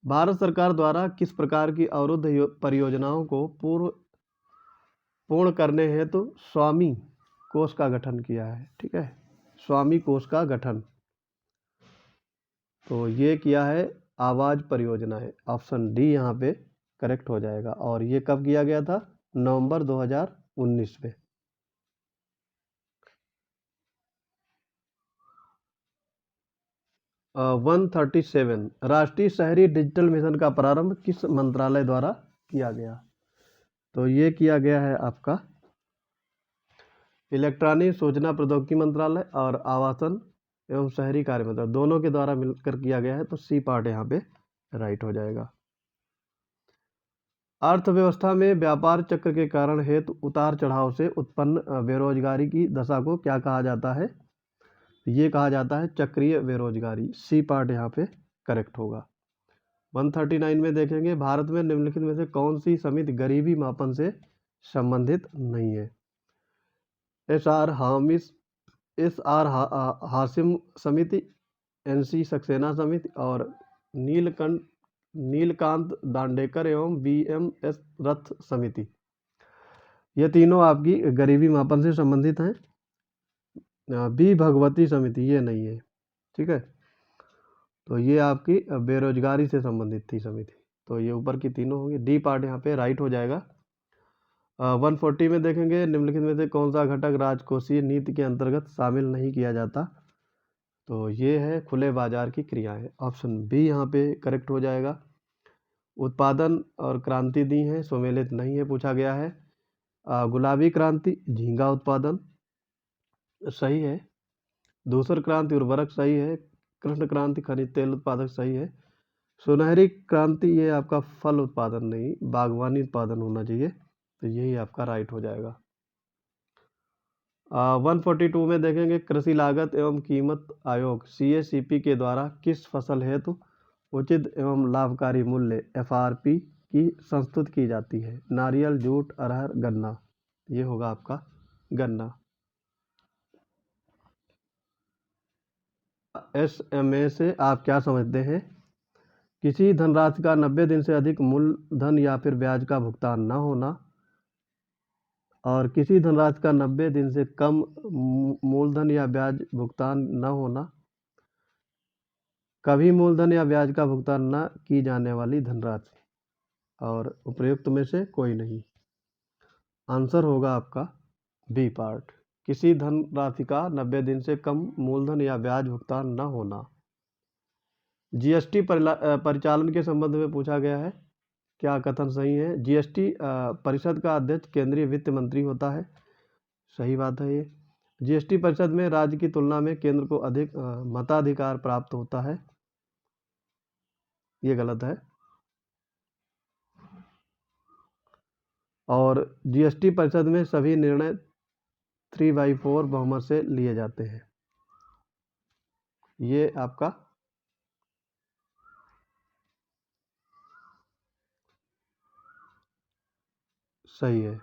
भारत सरकार द्वारा किस प्रकार की अवरुद्ध परियोजनाओं को पूर्ण करने हेतु स्वामी कोष का गठन किया है? ठीक है, स्वामी कोष का गठन, तो ये किया है आवाज परियोजना है। ऑप्शन डी यहाँ पे करेक्ट हो जाएगा। और ये कब किया गया था? नवंबर 2019 में। अ, 137 राष्ट्रीय शहरी डिजिटल मिशन का प्रारंभ किस मंत्रालय द्वारा किया गया? तो ये किया गया है आपका इलेक्ट्रॉनिक सूचना प्रौद्योगिकी मंत्रालय और आवासन एवं शहरी कार्य मंत्रालय, दोनों के द्वारा मिलकर किया गया है। तो सी पार्ट यहाँ पे राइट हो जाएगा। अर्थव्यवस्था में व्यापार चक्र के कारण हेतु उतार चढ़ाव से उत्पन्न बेरोजगारी की दशा को क्या कहा जाता है? ये कहा जाता है चक्रीय बेरोजगारी। सी पार्ट यहाँ पे करेक्ट होगा। 139 में देखेंगे भारत में निम्नलिखित में से कौन सी समिति गरीबी मापन से संबंधित नहीं है? एस आर हासिम समिति, एनसी सक्सेना समिति और नीलकांत दांडेकर एवं बीएमएस रथ समिति। ये तीनों आपकी गरीबी मापन से संबंधित हैं। बी भगवती समिति ये नहीं है। ठीक है, तो ये आपकी बेरोजगारी से संबंधित थी समिति। तो ये ऊपर की तीनों होंगी। डी पार्ट यहाँ पे राइट हो जाएगा। 140 में देखेंगे निम्नलिखित में से कौन सा घटक राजकोषीय नीति के अंतर्गत शामिल नहीं किया जाता? तो ये है खुले बाजार की क्रियाएं। ऑप्शन बी यहाँ पे करेक्ट हो जाएगा। उत्पादन और क्रांति दी है, सुमेलित नहीं है, पूछा गया है। गुलाबी क्रांति झींगा उत्पादन सही है। धूसर क्रांति उर्वरक सही है। कृष्ण क्रांति खनिज तेल उत्पादक सही है। सुनहरी क्रांति ये आपका फल उत्पादन नहीं, बागवानी उत्पादन होना चाहिए। तो यही आपका राइट हो जाएगा। 142 में देखेंगे कृषि लागत एवं कीमत आयोग CACP के द्वारा किस फसल हेतु उचित एवं लाभकारी मूल्य FRP की संस्तुत की जाती है? नारियल, जूट, अरहर, गन्ना। ये होगा आपका गन्ना। SMA से आप क्या समझते हैं? किसी धनराशि का 90 दिन से अधिक मूलधन या फिर ब्याज का भुगतान न होना और किसी धनराशि का 90 दिन से कम मूलधन या ब्याज भुगतान न होना, कभी मूलधन या ब्याज का भुगतान न की जाने वाली धनराशि, और उपयुक्त में से कोई नहीं। आंसर होगा आपका बी पार्ट, किसी धनराशि का 90 दिन से कम मूलधन या ब्याज भुगतान न होना। GST परिचालन के संबंध में पूछा गया है। क्या कथन सही है? जीएसटी परिषद का अध्यक्ष केंद्रीय वित्त मंत्री होता है। सही बात है ये। जीएसटी परिषद में राज्य की तुलना में केंद्र को अधिक मताधिकार प्राप्त होता है। ये गलत है। और जीएसटी परिषद में सभी निर्णय 3/4 बहुमत से लिए जाते हैं। ये आपका सही है।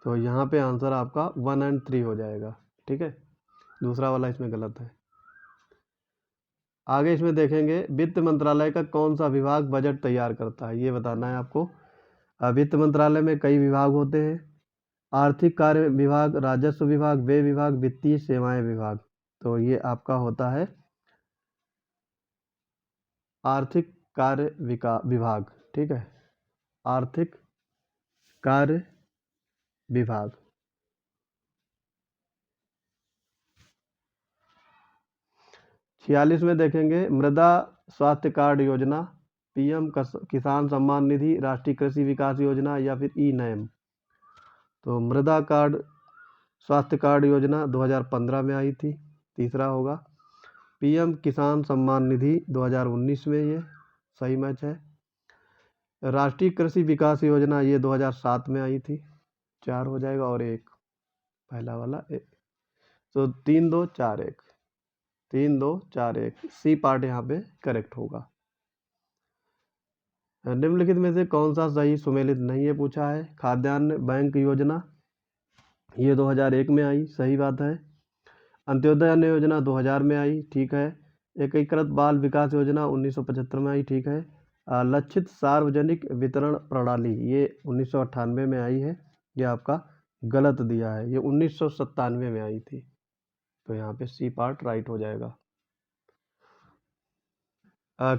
तो यहाँ पे आंसर आपका 1 और 3 हो जाएगा। ठीक है, दूसरा वाला इसमें गलत है। आगे इसमें देखेंगे वित्त मंत्रालय का कौन सा विभाग बजट तैयार करता है, ये बताना है आपको। वित्त मंत्रालय में कई विभाग होते हैं। आर्थिक कार्य विभाग, राजस्व विभाग, व्यय विभाग, वित्तीय सेवाएं विभाग। तो ये आपका होता है आर्थिक कार्य विभाग। ठीक है, आर्थिक कार्य विभाग। 46 में देखेंगे मृदा स्वास्थ्य कार्ड योजना, पीएम किसान सम्मान निधि, राष्ट्रीय कृषि विकास योजना या फिर ई-नैम। तो मृदा कार्ड स्वास्थ्य कार्ड योजना 2015 में आई थी, तीसरा होगा। पीएम किसान सम्मान निधि 2019 में, ये सही मैच है। राष्ट्रीय कृषि विकास योजना ये 2007 में आई थी, 4 हो जाएगा और 1 पहला वाला 1। तो 3 2 4 1, 3 2 4 1, सी पार्ट यहाँ पे करेक्ट होगा। निम्नलिखित में से कौन सा सही सुमेलित नहीं है पूछा है। खाद्यान्न बैंक योजना ये 2001 में आई, सही बात है। अंत्योदय अन्न योजना 2000 में आई, ठीक है। एकीकृत बाल विकास योजना 1975 में आई, ठीक है। लक्षित सार्वजनिक वितरण प्रणाली ये 1998 में आई है, ये आपका गलत दिया है, ये 1997 में आई थी। तो यहाँ पे सी पार्ट राइट हो जाएगा।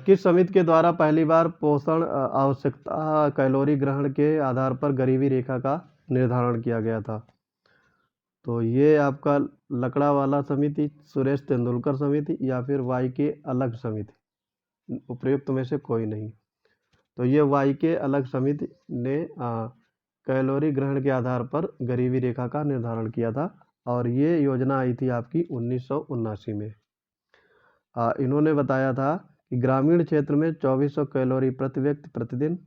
किस समिति के द्वारा पहली बार पोषण आवश्यकता कैलोरी ग्रहण के आधार पर गरीबी रेखा का निर्धारण किया गया था? तो ये आपका लकड़ा वाला समिति, सुरेश तेंदुलकर समिति या फिर वाई के अलग समिति, उपयुक्त में से कोई नहीं। तो ये वाई के अलग समिति ने कैलोरी ग्रहण के आधार पर गरीबी रेखा का निर्धारण किया था और ये योजना आई थी आपकी 1979 में। इन्होंने बताया था कि ग्रामीण क्षेत्र में 2400 कैलोरी प्रति व्यक्ति प्रतिदिन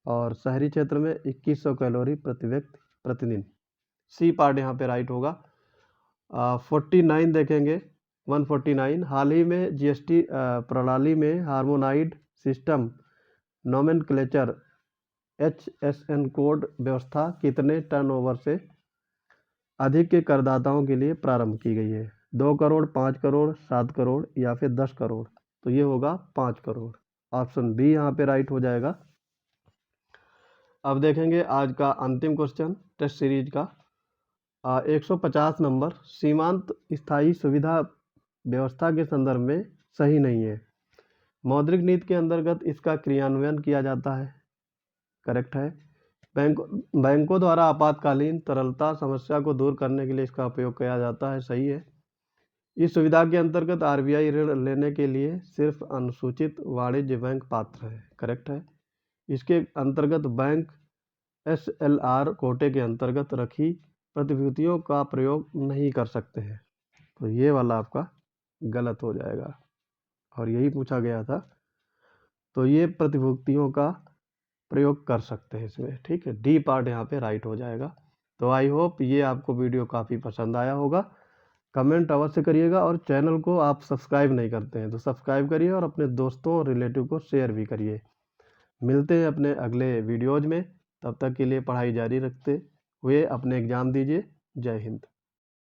और शहरी क्षेत्र में 2100 कैलोरी प्रति व्यक्ति प्रतिदिन। सी पार्ट यहाँ पे राइट होगा। 49 देखेंगे, 149। हाल ही में जीएसटी प्रणाली में हार्मोनाइड सिस्टम नोमेनक्लेचर HSN कोड व्यवस्था कितने टर्नओवर से अधिक के करदाताओं के लिए प्रारंभ की गई है? 2 करोड़, 5 करोड़, 7 करोड़ या फिर 10 करोड़? तो ये होगा 5 करोड़। ऑप्शन बी यहाँ पे राइट हो जाएगा। अब देखेंगे आज का अंतिम क्वेश्चन टेस्ट सीरीज का 150 नंबर। सीमांत स्थायी सुविधा व्यवस्था के संदर्भ में सही नहीं है। मौद्रिक नीति के अंतर्गत इसका क्रियान्वयन किया जाता है, करेक्ट है। बैंकों द्वारा आपातकालीन तरलता समस्या को दूर करने के लिए इसका उपयोग किया जाता है, सही है। इस सुविधा के अंतर्गत आरबीआई ऋण लेने के लिए सिर्फ अनुसूचित वाणिज्य बैंक पात्र है, करेक्ट है। इसके अंतर्गत बैंक SLR कोटे के अंतर्गत रखी प्रतिभूतियों का प्रयोग नहीं कर सकते हैं। तो ये वाला आपका गलत हो जाएगा और यही पूछा गया था। तो ये प्रतिभूतियों का प्रयोग कर सकते हैं इसमें, ठीक है। डी पार्ट यहाँ पे राइट हो जाएगा। तो आई होप ये आपको वीडियो काफ़ी पसंद आया होगा। कमेंट अवश्य करिएगा और चैनल को आप सब्सक्राइब नहीं करते हैं तो सब्सक्राइब करिए और अपने दोस्तों और रिलेटिव को शेयर भी करिए। मिलते हैं अपने अगले वीडियोज़ में, तब तक के लिए पढ़ाई जारी रखते हुए अपने एग्ज़ाम दीजिए। जय हिंद।